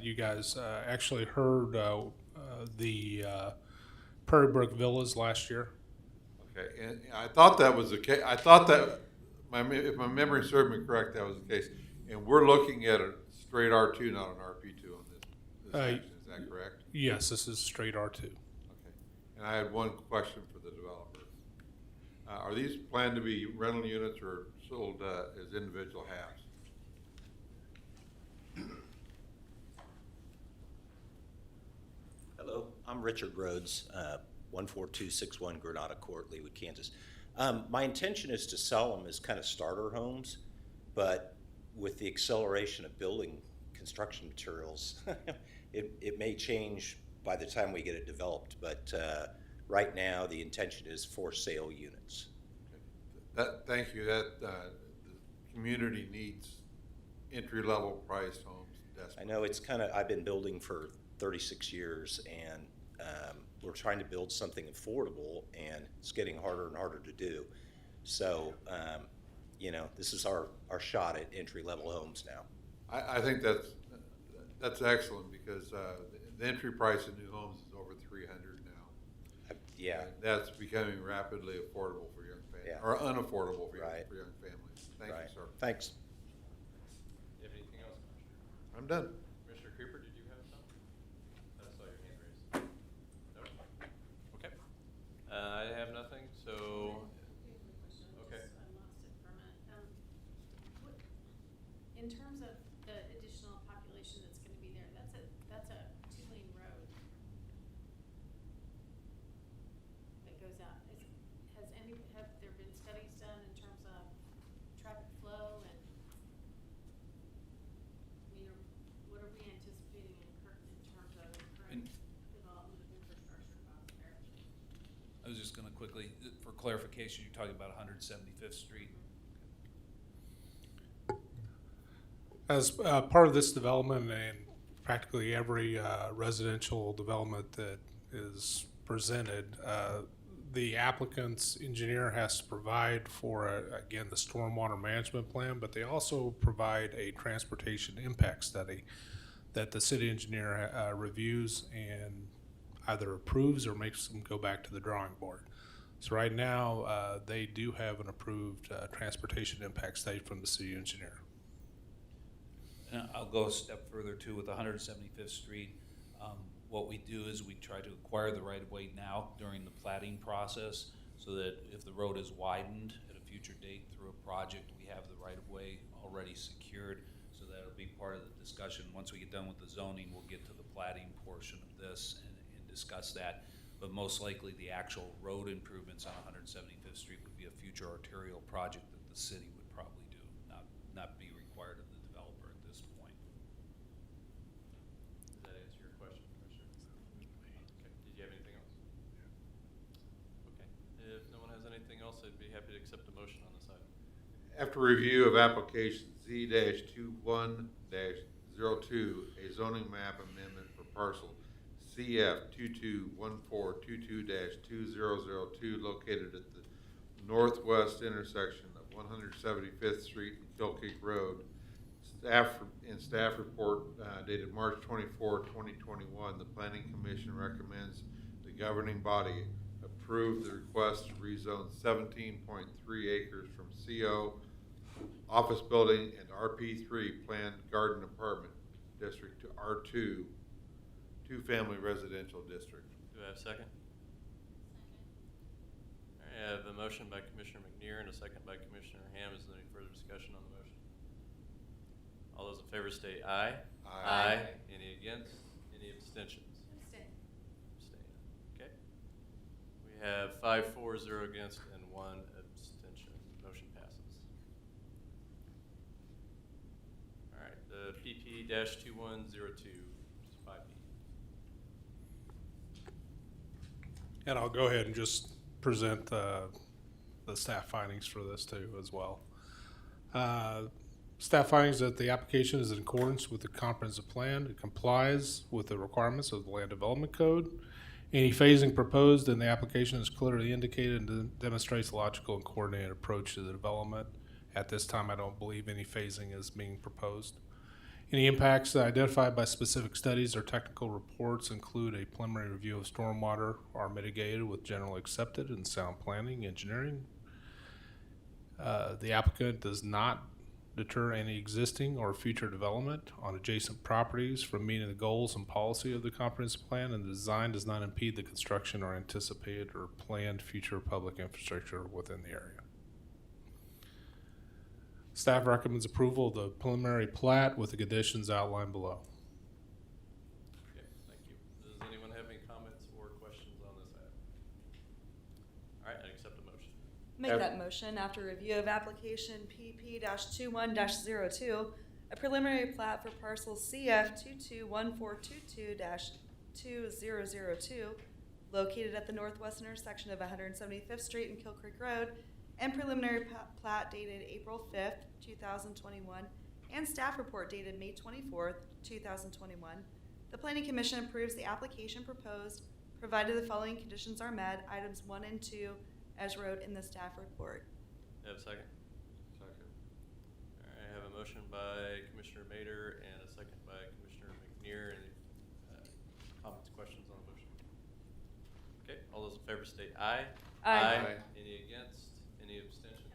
You guys actually heard the Prairie Brook Villas last year. Okay, and I thought that was the case. I thought that, if my memory served me correct, that was the case. And we're looking at a straight R2, not an RP2 on this action. Is that correct? Yes, this is straight R2. Okay. And I had one question for the developer. Are these planned to be rental units or sold as individual halves? Hello, I'm Richard Rhodes, 14261 Granada Court, Leawood, Kansas. My intention is to sell them as kind of starter homes, but with the acceleration of building construction materials, it may change by the time we get it developed, but right now the intention is for sale units. Thank you. The community needs entry-level priced homes desperately. I know it's kind of, I've been building for 36 years, and we're trying to build something affordable, and it's getting harder and harder to do. So, you know, this is our shot at entry-level homes now. I think that's excellent, because the entry price of new homes is over $300 now. Yeah. And that's becoming rapidly affordable for young families, or unaffordable for young families. Thank you, sir. Thanks. Do you have anything else, Commissioner? I'm done. Commissioner Creeper, did you have something? I saw your hand raised. No? Okay. I have nothing, so, okay. I lost it for a minute. In terms of the additional population that's gonna be there, that's a 2-lane road that goes out. Have there been studies done in terms of traffic flow and, what are we anticipating in terms of current development of infrastructure costs there? I was just gonna quickly, for clarification, you're talking about 175th Street? As part of this development, and practically every residential development that is presented, the applicant's engineer has to provide for, again, the stormwater management plan, but they also provide a transportation impact study that the city engineer reviews and either approves or makes them go back to the drawing board. So right now, they do have an approved transportation impact study from the city engineer. And I'll go a step further too with 175th Street. What we do is we try to acquire the right-of-way now during the platting process, so that if the road is widened at a future date through a project, we have the right-of-way already secured. So that'll be part of the discussion. Once we get done with the zoning, we'll get to the platting portion of this and discuss that. But most likely the actual road improvements on 175th Street would be a future arterial project that the city would probably do, not be required of the developer at this point. Does that answer your question, Commissioner? Okay. Did you have anything else? Okay. If no one has anything else, I'd be happy to accept a motion on this item. After review of application Z-21-02, a zoning map amendment for parcel CF 221422-2002 located at the northwest intersection of 175th Street and Kilkeek Road. Staff report dated March 24, 2021, the Planning Commission recommends the governing body approve the request to rezone 17.3 acres from CO office building and RP3 planned garden apartment district to R2 two-family residential district. Do I have a second? All right, I have a motion by Commissioner McNear and a second by Commissioner Ham. Is there any further discussion on the motion? All those in favor state aye. Aye. Any against? Any abstentions? Abstain. Abstain. Okay. We have 5-4, 0 against, and 1 abstention. Motion passes. All right, the PP-2102, 5B. And I'll go ahead and just present the staff findings for this too as well. Staff findings that the application is in accordance with the comprehensive plan. It complies with the requirements of the Land Development Code. Any phasing proposed in the application is clearly indicated and demonstrates a logical and coordinated approach to the development. At this time, I don't believe any phasing is being proposed. Any impacts identified by specific studies or technical reports include a preliminary review of stormwater are mitigated with generally accepted and sound planning, engineering. The applicant does not deter any existing or future development on adjacent properties from meeting the goals and policy of the comprehensive plan, and the design does not impede the construction or anticipated or planned future public infrastructure within the area. Staff recommends approval of the preliminary plat with the conditions outlined below. Okay, thank you. Does anyone have any comments or questions on this item? All right, I accept a motion. Make that motion after review of application PP-21-02, a preliminary plat for parcel CF 221422-2002, located at the northwest intersection of 175th Street and Kill Creek Road, and preliminary plat dated April 5th, 2021, and staff report dated May 24th, 2021. The Planning Commission approves the application proposed, provided the following conditions are met, items 1 and 2, as wrote in the staff report. Do I have a second? Second. All right, I have a motion by Commissioner Mader and a second by Commissioner McNear. Any comments, questions on the motion? Okay, all those in favor state aye. Aye. Any against? Any abstention?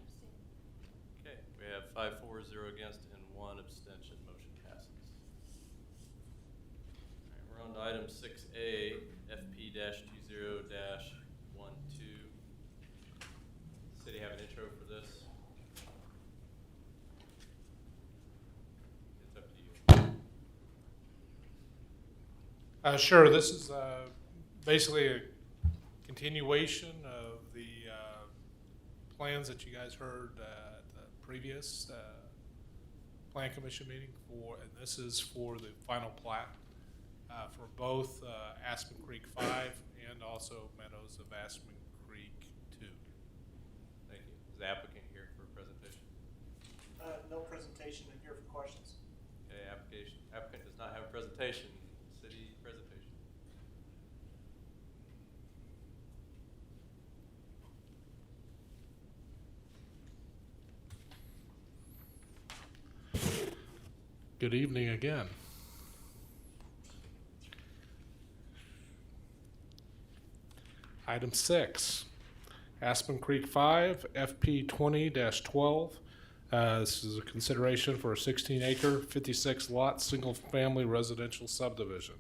Okay, we have 5 for, 0 against, and 1 abstention. Motion passes. All right, we're on to item 6A, FP-20-12. City have an intro for this? It's up to you. Sure, this is basically a continuation of the plans that you guys heard at the previous Plan Commission meeting for, and this is for the final plat for both Aspen Creek 5 and also Meadows of Aspen Creek 2. Thank you. Is the applicant here for a presentation? No presentation in here for questions. Okay, applicant does not have a presentation. City presentation. Good evening again. Item 6, Aspen Creek 5, FP 20-12. This is a consideration for a 16-acre, 56-lot, single-family residential subdivision.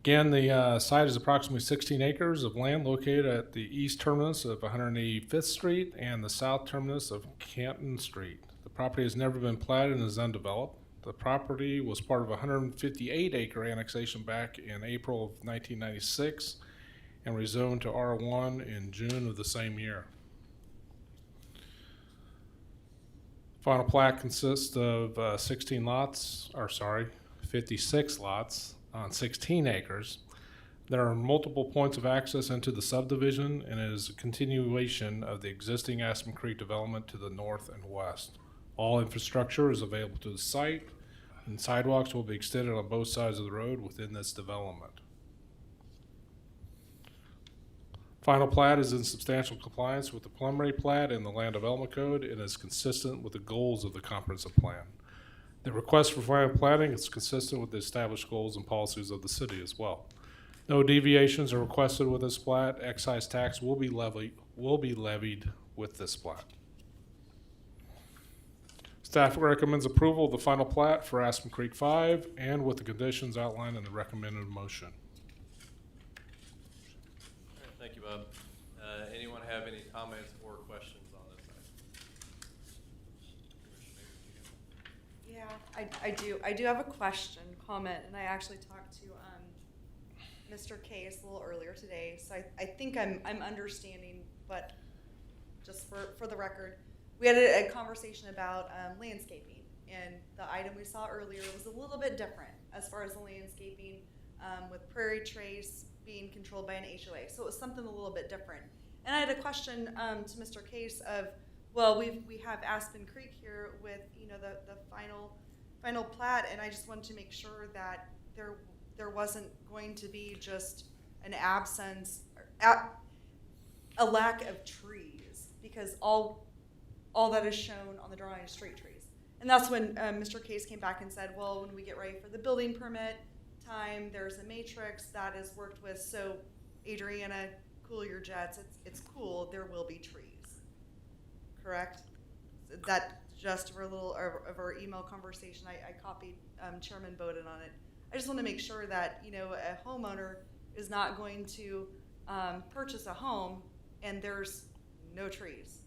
Again, the site is approximately 16 acres of land located at the east terminus of 185th Street and the south terminus of Canton Street. The property has never been platted and is undeveloped. The property was part of a 158-acre annexation back in April of 1996 and rezoned to R1 in June of the same year. Final plat consists of 56 lots on 16 acres. There are multiple points of access into the subdivision, and it is a continuation of the existing Aspen Creek development to the north and west. All infrastructure is available to the site, and sidewalks will be extended on both sides of the road within this development. Final plat is in substantial compliance with the preliminary plat and the Land Development Code and is consistent with the goals of the comprehensive plan. The request for final platting is consistent with the established goals and policies of the city as well. No deviations are requested with this plat. Excise tax will be levied with this plat. Staff recommends approval of the final plat for Aspen Creek 5 and with the conditions outlined in the recommended motion. All right, thank you, Bob. Anyone have any comments or questions on this item? Yeah, I do have a comment, and I actually talked to Mr. Case a little earlier today, so I think I'm understanding, but just for the record, we had a conversation about landscaping, and the item we saw earlier was a little bit different as far as the landscaping with Prairie Trace being controlled by an HOA, so it was something a little bit different. And I had a question to Mr. Case of Well, we have Aspen Creek here with, you know, the final plat, and I just wanted to make sure that there wasn't going to be just an absence, a lack of trees, because all that is shown on the drawing is straight trees. And that's when Mr. Case came back and said, well, when we get ready for the building permit time, there's a matrix that is worked with, so Adriana, cool your jets, it's cool, there will be trees. Correct? That just for a little of our email conversation, I copied Chairman Bowden on it. I just want to make sure that, you know, a homeowner is not going to purchase a home and there's no trees.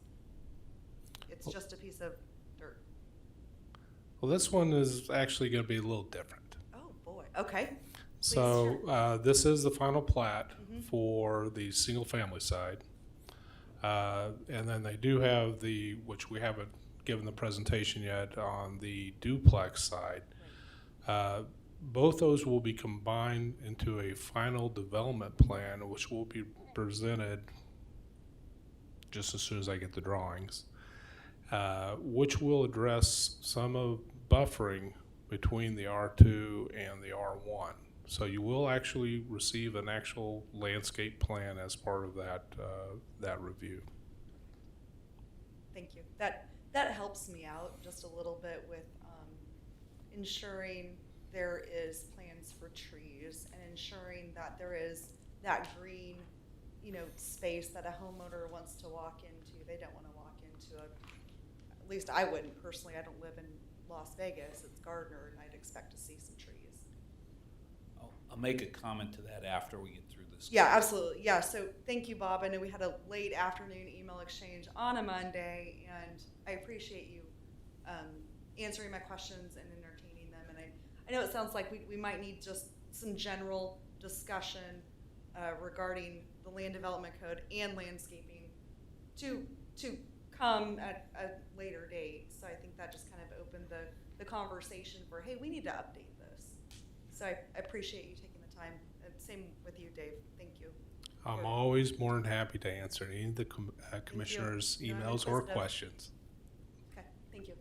It's just a piece of dirt. Well, this one is actually going to be a little different. Oh, boy. Okay. So this is the final plat for the single-family side. And then they do have which we haven't given the presentation yet, on the duplex side. Both those will be combined into a final development plan, which will be presented just as soon as I get the drawings, which will address some of buffering between the R2 and the R1. So you will actually receive an actual landscape plan as part of that review. Thank you. That helps me out just a little bit with ensuring there is plans for trees and ensuring that there is that green, you know, space that a homeowner wants to walk into. They don't want to walk into at least I wouldn't personally. I don't live in Las Vegas. It's Gardner, and I'd expect to see some trees. I'll make a comment to that after we get through this. Yeah, absolutely. Yeah, so thank you, Bob. I know we had a late afternoon email exchange on a Monday, and I appreciate you answering my questions and entertaining them. And I know it sounds like we might need just some general discussion regarding the land development code and landscaping to come at a later date. So I think that just kind of opened the conversation for, hey, we need to update this. So I appreciate you taking the time. Same with you, Dave. Thank you. I'm always more than happy to answer any of the commissioners' You're emails or inquisitive. questions. Okay, thank you.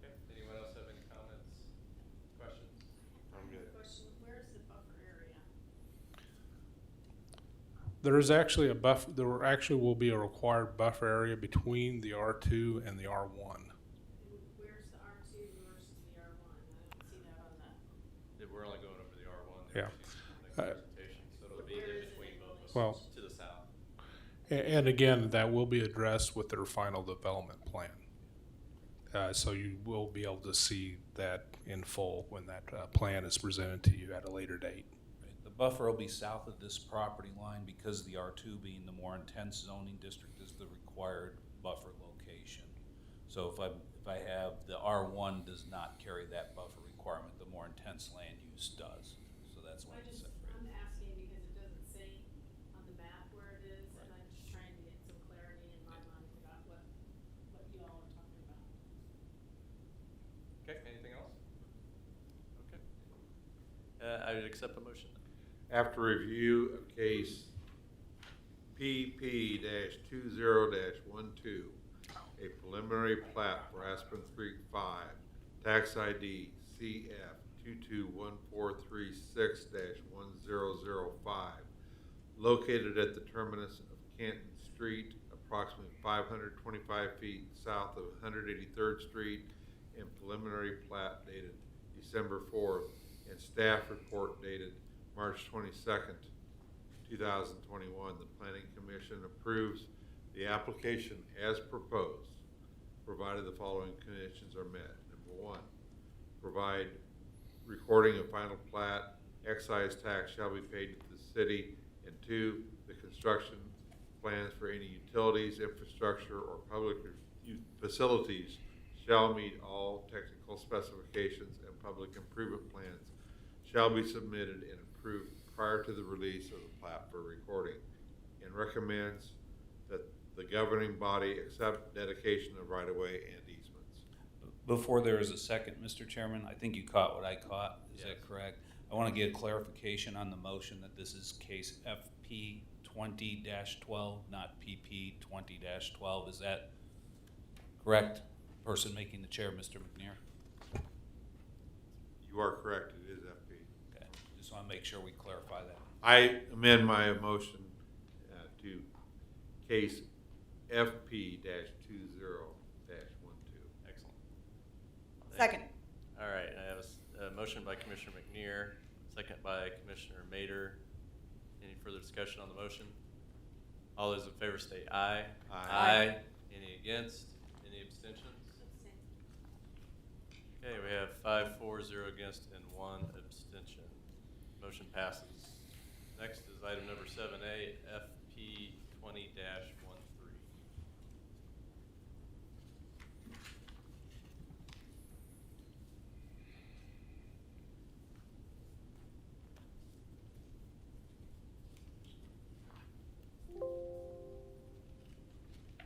Okay, anyone else have any comments, questions? I'm good. Question, where's the buffer area? There is actually a buffer. There actually will be a required buffer area between the R2 and the R1. Where's the R2 versus the R1? I don't see that on that. We're only going over the R1. Yeah. Presentation, so it'll be in between both of them. Well, To the south. And again, that will be addressed with their final development plan. So you will be able to see that in full when that plan is presented to you at a later date. The buffer will be south of this property line because the R2 being the more intense zoning district is the required buffer location. So if I have, the R1 does not carry that buffer requirement, the more intense land use does. So that's why it's separated. I'm asking because it doesn't say on the map where it is, and I'm just trying to get some clarity in my mind about what you all are talking about. Okay, anything else? Okay. I would accept the motion. After review of case PP-20-12, a preliminary plat for Aspen Creek 5, tax ID CF 221436-1005, located at the terminus of Canton Street, approximately 525 feet south of 183rd Street, and preliminary plat dated December 4th, and staff report dated March 22nd, 2021. The Planning Commission approves the application as proposed, provided the following conditions are met. Number 1, provide recording of final plat, excise tax shall be paid to the city, and 2, the construction plans for any utilities, infrastructure, or public facilities shall meet all technical specifications, and public improvement plans shall be submitted and approved prior to the release of the plat for recording, and recommends that the governing body accept dedication of right-of-way and easements. Before there is a second, Mr. Chairman, I think you caught what I caught. Is that correct? I want to get clarification on the motion that this is case FP 20-12, not PP 20-12. Is that Correct? Person making the chair, Mr. McNair? You are correct, it is FP. Okay, just want to make sure we clarify that. I amend my motion to case FP-20-12. Excellent. Second. All right, I have a motion by Commissioner McNear, second by Commissioner Mader. Any further discussion on the motion? All those in favor say aye. Aye. Any against? Any abstentions? Okay, we have 5, 4, 0 against, and 1 abstention. Motion passes. Next is item number 7A, FP 20-13.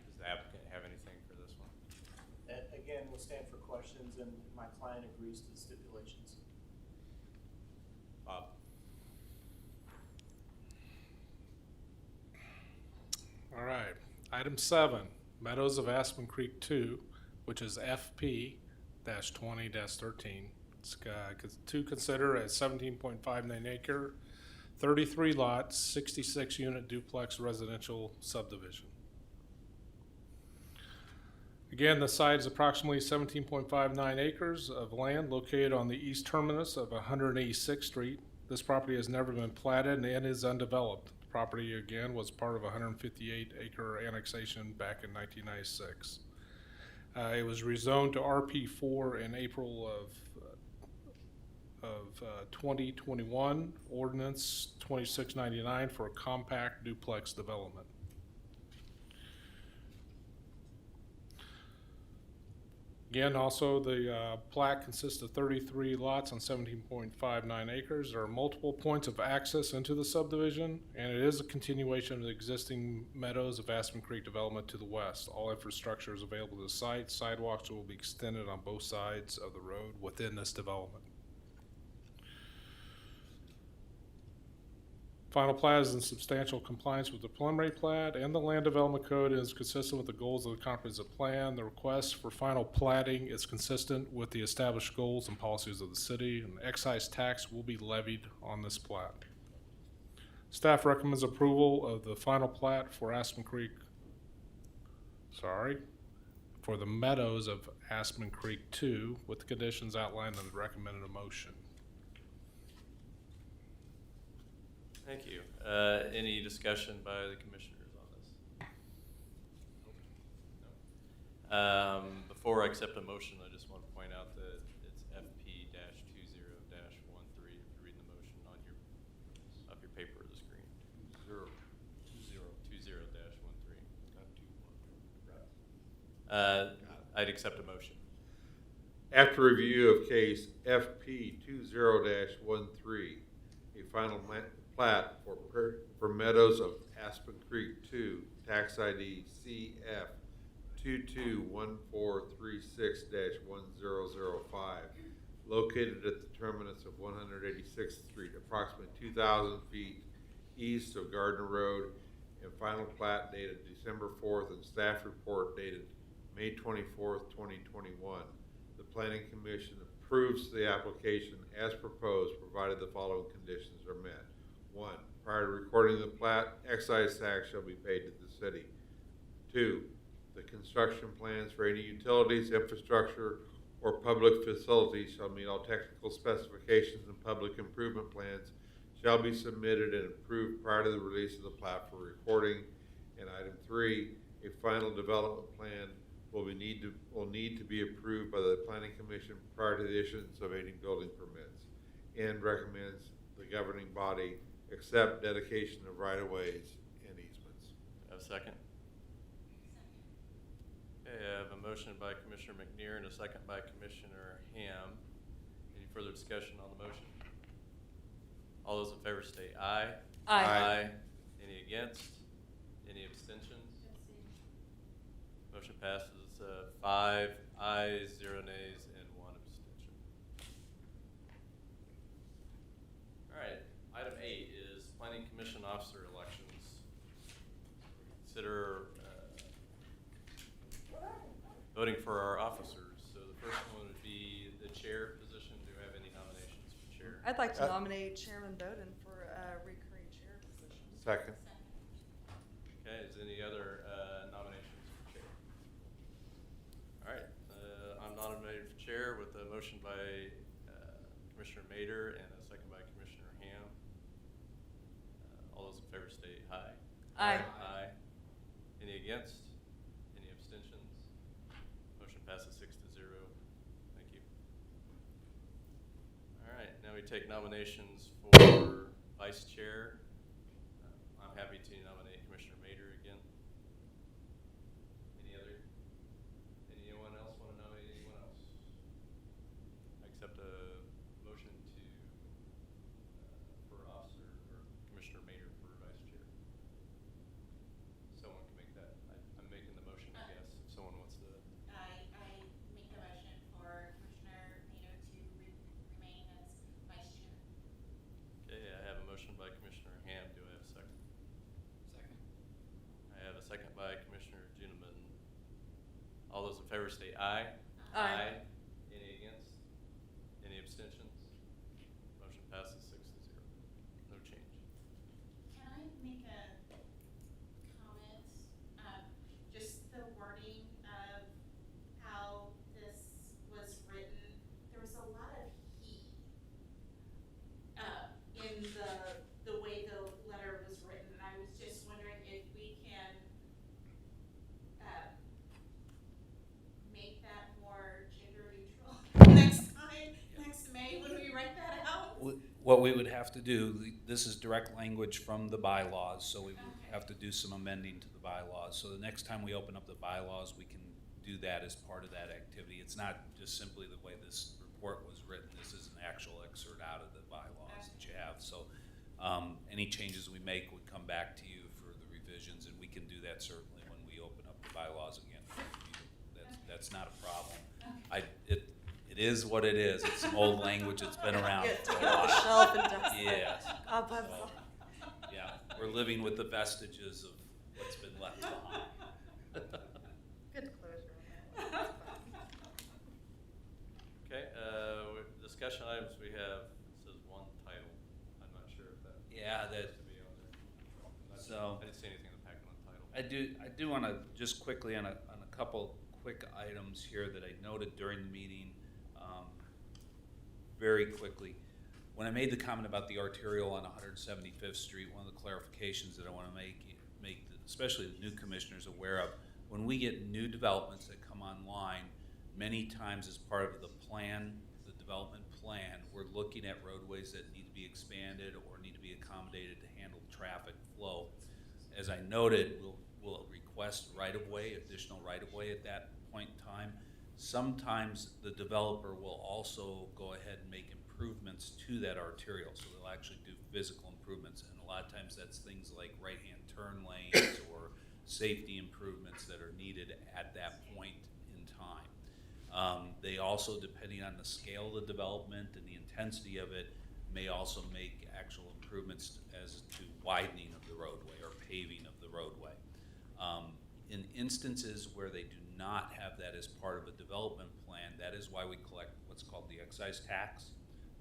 Does the applicant have anything for this one? Again, we'll stand for questions, and my client agrees to the stipulations. Bob? All right. Item 7, Meadows of Aspen Creek 2, which is FP-20-13. It's to consider a 17.59 acre, 33 lot, 66 unit duplex residential subdivision. Again, the site is approximately 17.59 acres of land located on the east terminus of 186th Street. This property has never been platted and is undeveloped. The property, again, was part of a 158-acre annexation back in 1996. It was rezoned to RP4 in April of 2021, Ordinance 2699 for a compact duplex development. Again, also the plat consists of 33 lots on 17.59 acres. There are multiple points of access into the subdivision, and it is a continuation of the existing Meadows of Aspen Creek development to the west. All infrastructure is available to the site. Sidewalks will be extended on both sides of the road within this development. Final plat is in substantial compliance with the preliminary plat and the land development code and is consistent with the goals of the comprehensive plan. The request for final platting is consistent with the established goals and policies of the city, and excise tax will be levied on this plat. Staff recommends approval of the final plat for for the Meadows of Aspen Creek 2 with the conditions outlined in the recommended motion. Thank you. Any discussion by the commissioners on this? No. Before I accept a motion, I just want to point out that it's FP-20-13 if you're reading the motion on up your paper or the screen. 20-13. I'd accept a motion. After review of case FP-20-13, a final plat for Meadows of Aspen Creek 2, tax ID CF 221436-1005, located at the terminus of 186th Street, approximately 2,000 feet east of Gardner Road, and final plat dated December 4th and staff report dated May 24th, 2021. The Planning Commission approves the application as proposed, provided the following conditions are met. 1, prior to recording the plat, excise tax shall be paid to the city. 2, the construction plans for any utilities, infrastructure, or public facilities shall meet all technical specifications, and public improvement plans shall be submitted and approved prior to the release of the plat for recording. And item 3, a final development plan will need to be approved by the Planning Commission prior to the issuance of any building permits, and recommends the governing body accept dedication of right-of-ways and easements. Have a second? Okay, I have a motion by Commissioner McNear and a second by Commissioner Ham. Any further discussion on the motion? All those in favor say aye. Aye. Any against? Any abstentions? Motion passes 5 ayes, 0 nays, and 1 abstention. All right, item 8 is Planning Commission officer elections. Consider voting for our officers. So the first one would be the chair position. Do we have any nominations for chair? I'd like to nominate Chairman Bowden for a recurring chair position. Second. Okay, is any other nominations for chair? All right, I'm nominated for chair with a motion by Commissioner Mader and a second by Commissioner Ham. All those in favor state aye. Aye. Aye. Any against? Any abstentions? Motion passes 6-0. Thank you. All right, now we take nominations for vice chair. I'm happy to nominate Commissioner Mader again. Anyone else want to nominate anyone else? I accept a motion for officer or Commissioner Mader for vice chair. Someone can make that. I'm making the motion, I guess, if someone wants to. I make the motion for Commissioner Meadows to remain as vice chair. Okay, I have a motion by Commissioner Ham. Do I have a second? Second. I have a second by Commissioner Juniman. All those in favor say aye. Aye. Any against? Any abstentions? Motion passes 6-0. No change. Can I make a comment? Just the wording of how this was written, there was a lot of he in the way the letter was written. And I was just wondering if we can make that more gender neutral next time, next May, when we write that out. What we would have to do, this is direct language from the bylaws, so we would have to do some amending to the bylaws. So the next time we open up the bylaws, we can do that as part of that activity. It's not just simply the way this report was written. This is an actual excerpt out of the bylaws that you have. So any changes we make would come back to you for the revisions, and we can do that certainly when we open up the bylaws again. That's not a problem. It is what it is. It's some old language that's been around Get for a it off the while. shelf and dust it. Yes. Cobwebs So, off. yeah, we're living with the vestiges of what's been left behind. Good closure on that one. That's fine. Okay, discussion items we have, it says one title. I'm not sure if that. Yeah, that- needs to be on there. So- I didn't see anything in the packet on title. I do want to just quickly on a couple quick items here that I noted during the meeting, very quickly. When I made the comment about the arterial on 175th Street, one of the clarifications that I want to make especially the new commissioners aware of, when we get new developments that come online, many times as part of the plan, the development plan, we're looking at roadways that need to be expanded or need to be accommodated to handle traffic flow. As I noted, we'll request right-of-way, additional right-of-way at that point in time. Sometimes the developer will also go ahead and make improvements to that arterial, so they'll actually do physical improvements, and a lot of times that's things like right-hand turn lanes or safety improvements that are needed at that point in time. They also, depending on the scale of the development and the intensity of it, may also make actual improvements as to widening of the roadway or paving of the roadway. In instances where they do not have that as part of a development plan, that is why we collect what's called the excise tax.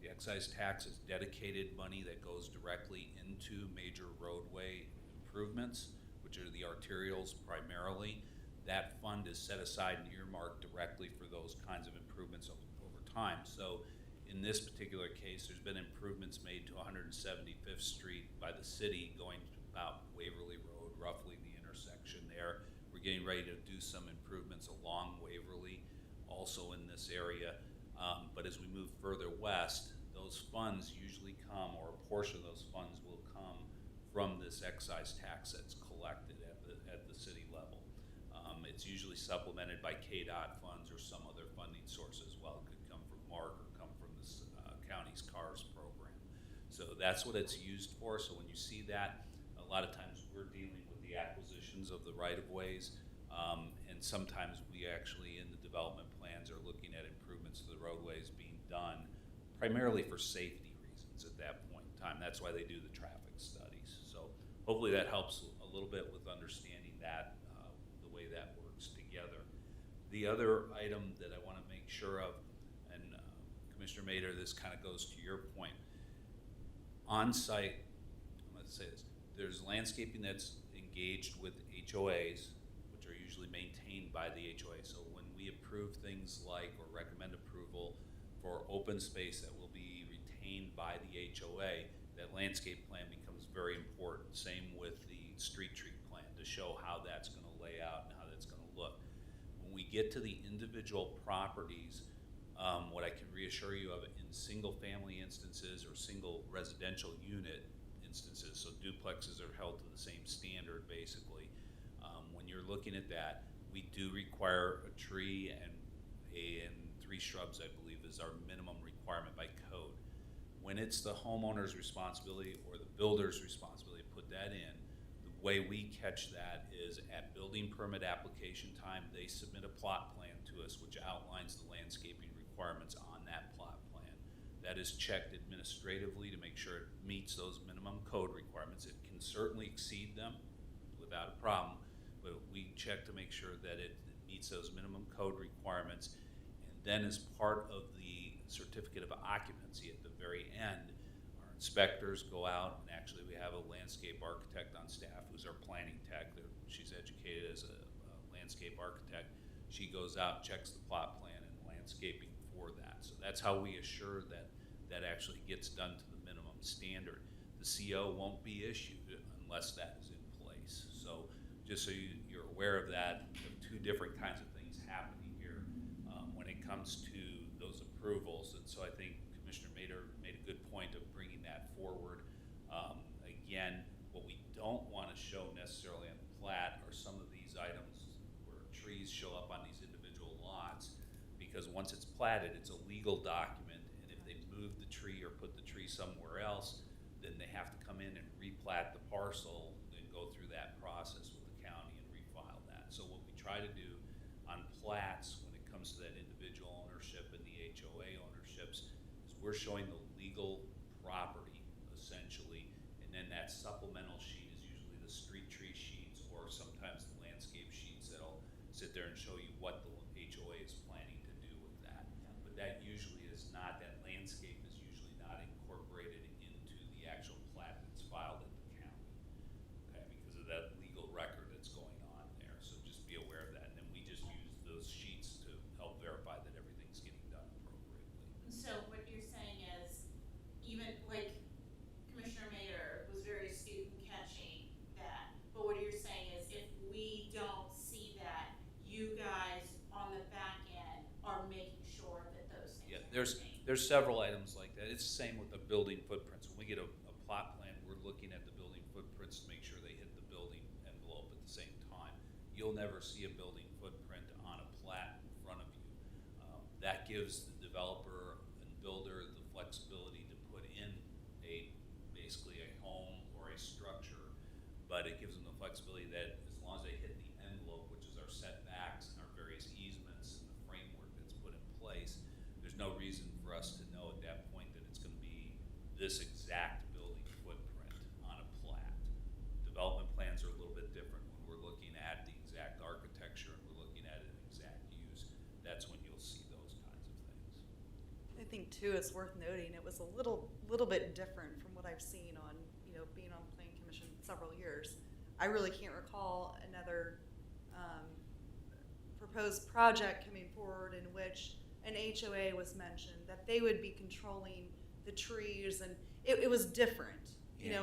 The excise tax is dedicated money that goes directly into major roadway improvements, which are the arterials primarily. That fund is set aside and earmarked directly for those kinds of improvements over time. So in this particular case, there's been improvements made to 175th Street by the city going to about Waverly Road, roughly the intersection there. We're getting ready to do some improvements along Waverly, also in this area. But as we move further west, those funds usually come, or a portion of those funds will come from this excise tax that's collected at the city level. It's usually supplemented by KDOT funds or some other funding source as well. It could come from MARC or come from this county's CARS program. So that's what it's used for. So when you see that, a lot of times we're dealing with the acquisitions of the right-of-ways, and sometimes we actually in the development plans are looking at improvements to the roadways being done primarily for safety reasons at that point in time. That's why they do the traffic studies. So hopefully that helps a little bit with understanding that, the way that works together. The other item that I want to make sure of, and Commissioner Mader, this kind of goes to your point. On site, I'm going to say this, there's landscaping that's engaged with HOAs, which are usually maintained by the HOA. So when we approve things like, or recommend approval for open space that will be retained by the HOA, that landscape plan becomes very important. Same with the street tree plan to show how that's going to lay out and how that's going to look. When we get to the individual properties, what I can reassure you of in single family instances or single residential unit instances, so duplexes are held to the same standard basically. When you're looking at that, we do require a tree and 3 shrubs, I believe, is our minimum requirement by code. When it's the homeowner's responsibility or the builder's responsibility to put that in, the way we catch that is at building permit application time, they submit a plot plan to us which outlines the landscaping requirements on that plot plan. That is checked administratively to make sure it meets those minimum code requirements. It can certainly exceed them without a problem, but we check to make sure that it meets those minimum code requirements. And then as part of the certificate of occupancy at the very end, our inspectors go out, and actually we have a landscape architect on staff who's our planning tech. She's educated as a landscape architect. She goes out, checks the plot plan and landscaping for that. So that's how we assure that that actually gets done to the minimum standard. The CO won't be issued unless that is in place. So just so you're aware of that, there are 2 different kinds of things happening here when it comes to those approvals. And so I think Commissioner Mader made a good point of bringing that forward. Again, what we don't want to show necessarily on the plat are some of these items where trees show up on these individual lots, because once it's platted, it's a legal document, and if they move the tree or put the tree somewhere else, then they have to come in and replat the parcel and go through that process with the county and refile that. So what we try to do on plats when it comes to that individual ownership and the HOA ownerships is we're showing the legal property essentially, and then that supplemental sheet is usually the street tree sheets or sometimes the landscape sheets that'll sit there and show you what the HOA is planning to do with that. But that usually is not, that landscape is usually not incorporated into the actual plat that's filed at the county, okay, because of that legal record that's going on there. So just be aware of that, and then we just use those sheets to help verify that everything's getting done appropriately. So what you're saying is, even like Commissioner Mader was very astute in catching that, but what you're saying is if we don't see that, you guys on the back end are making sure that those things are There's several items like that. It's the same with the building footprints. When we get a plot plan, we're looking at the building footprints to make sure they hit the building envelope at the same time. You'll never see a building footprint on a plat in front of you. That gives the developer and builder the flexibility to put in basically a home or a structure, but it gives them the flexibility that as long as they hit the envelope, which is our setbacks and our various easements and the framework that's put in place, there's no reason for us to know at that point that it's going to be this exact building footprint on a plat. Development plans are a little bit different when we're looking at the exact architecture and we're looking at an exact use. That's when you'll see those kinds of things. I think too, it's worth noting, it was a little bit different from what I've seen on, being on Planning Commission several years. I really can't recall another proposed project coming forward in which an HOA was mentioned, that they would be controlling the trees, and it was different, and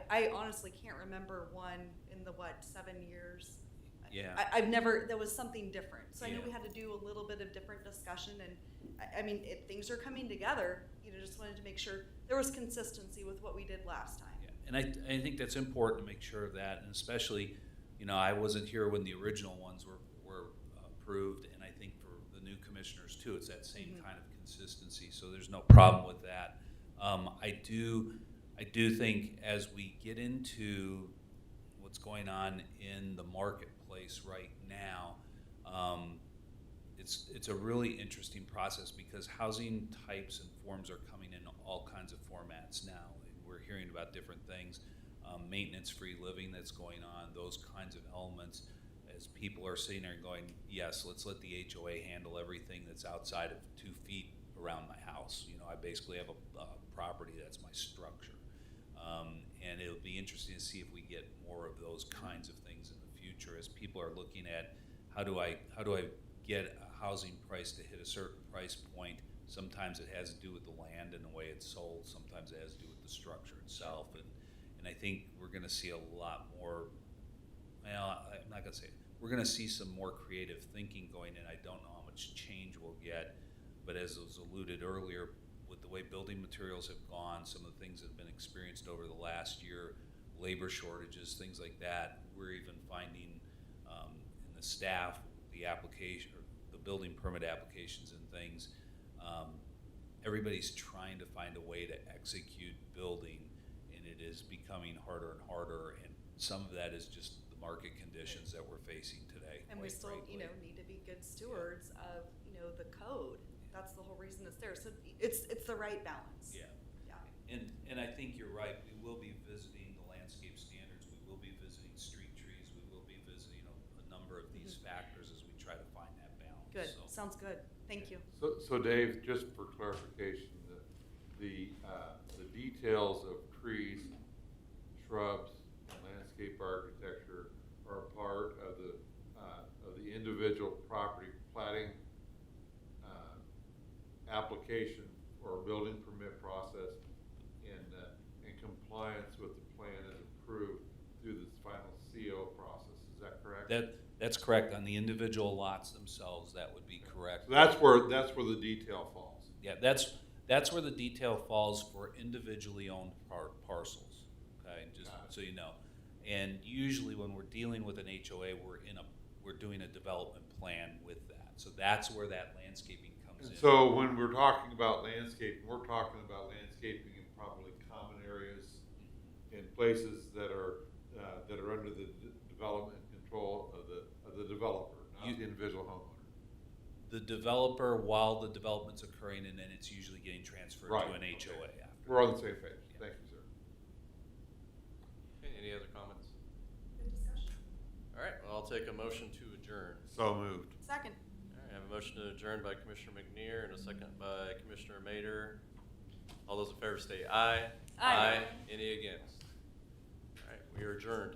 I honestly can't remember one in the 7 years. Yeah. I've never, there was something different. So I knew Yeah. we had to do a little bit of different discussion, and I mean, things are coming together, just wanted to make sure there was consistency with what we did last time. Yeah. And I think that's important to make sure of that, and especially, I wasn't here when the original ones were approved, and I think for the new commissioners too, it's that same kind of consistency, so there's no problem with that. I do think as we get into what's going on in the marketplace right now, it's a really interesting process because housing types and forms are coming in all kinds of formats now. We're hearing about different things, maintenance-free living that's going on, those kinds of elements, as people are sitting there going, yes, let's let the HOA handle everything that's outside of 2 feet around my house. You know, I basically have a property that's my structure. And it'll be interesting to see if we get more of those kinds of things in the future as people are looking at how do I get a housing price to hit a certain price point. Sometimes it has to do with the land and the way it's sold. Sometimes it has to do with the structure itself. And I think we're going to see a lot more, well, I'm not going to say it. We're going to see some more creative thinking going in. I don't know how much change we'll get, but as was alluded earlier, with the way building materials have gone, some of the things that have been experienced over the last year, labor shortages, things like that, we're even finding in the staff, the application, or the building permit applications and things, everybody's trying to find a way to execute building, and it is becoming harder and harder, and some of that is just the market conditions that we're facing today. And we quite still, frankly. need to be good stewards of, the code. That's the whole reason it's there. So it's the right balance. Yeah. Yeah. And I think you're right. We will be visiting the landscape standards. We will be visiting street trees. We will be visiting a number of these factors as we try to find that balance. Good. So, Sounds good. Thank you. So Dave, just for clarification, the details of trees, shrubs, and landscape architecture are a part of the individual property platting application or building permit process in compliance with the plan as approved through this final CO process. Is that correct? that's correct. On the individual lots themselves, that would be correct. So that's where the detail falls. Yeah, that's where the detail falls for individually owned parcels. Okay, just so you know. And usually when we're dealing with an HOA, we're doing a development plan with that. So that's where that landscaping comes in. So when we're talking about landscaping, we're talking about landscaping in probably common areas in places that are under the development control of the developer, not the individual homeowner. The developer while the development's occurring, and then it's usually getting transferred to an HOA after. We're on the same page. Yeah. Thank you, sir. Okay, any other comments? Good discussion. All right, well, I'll take a motion to adjourn. So moved. Second. All right, I have a motion to adjourn by Commissioner McNear and a second by Commissioner Mader. All those in favor say aye. Aye. Any against? All right, we are adjourned.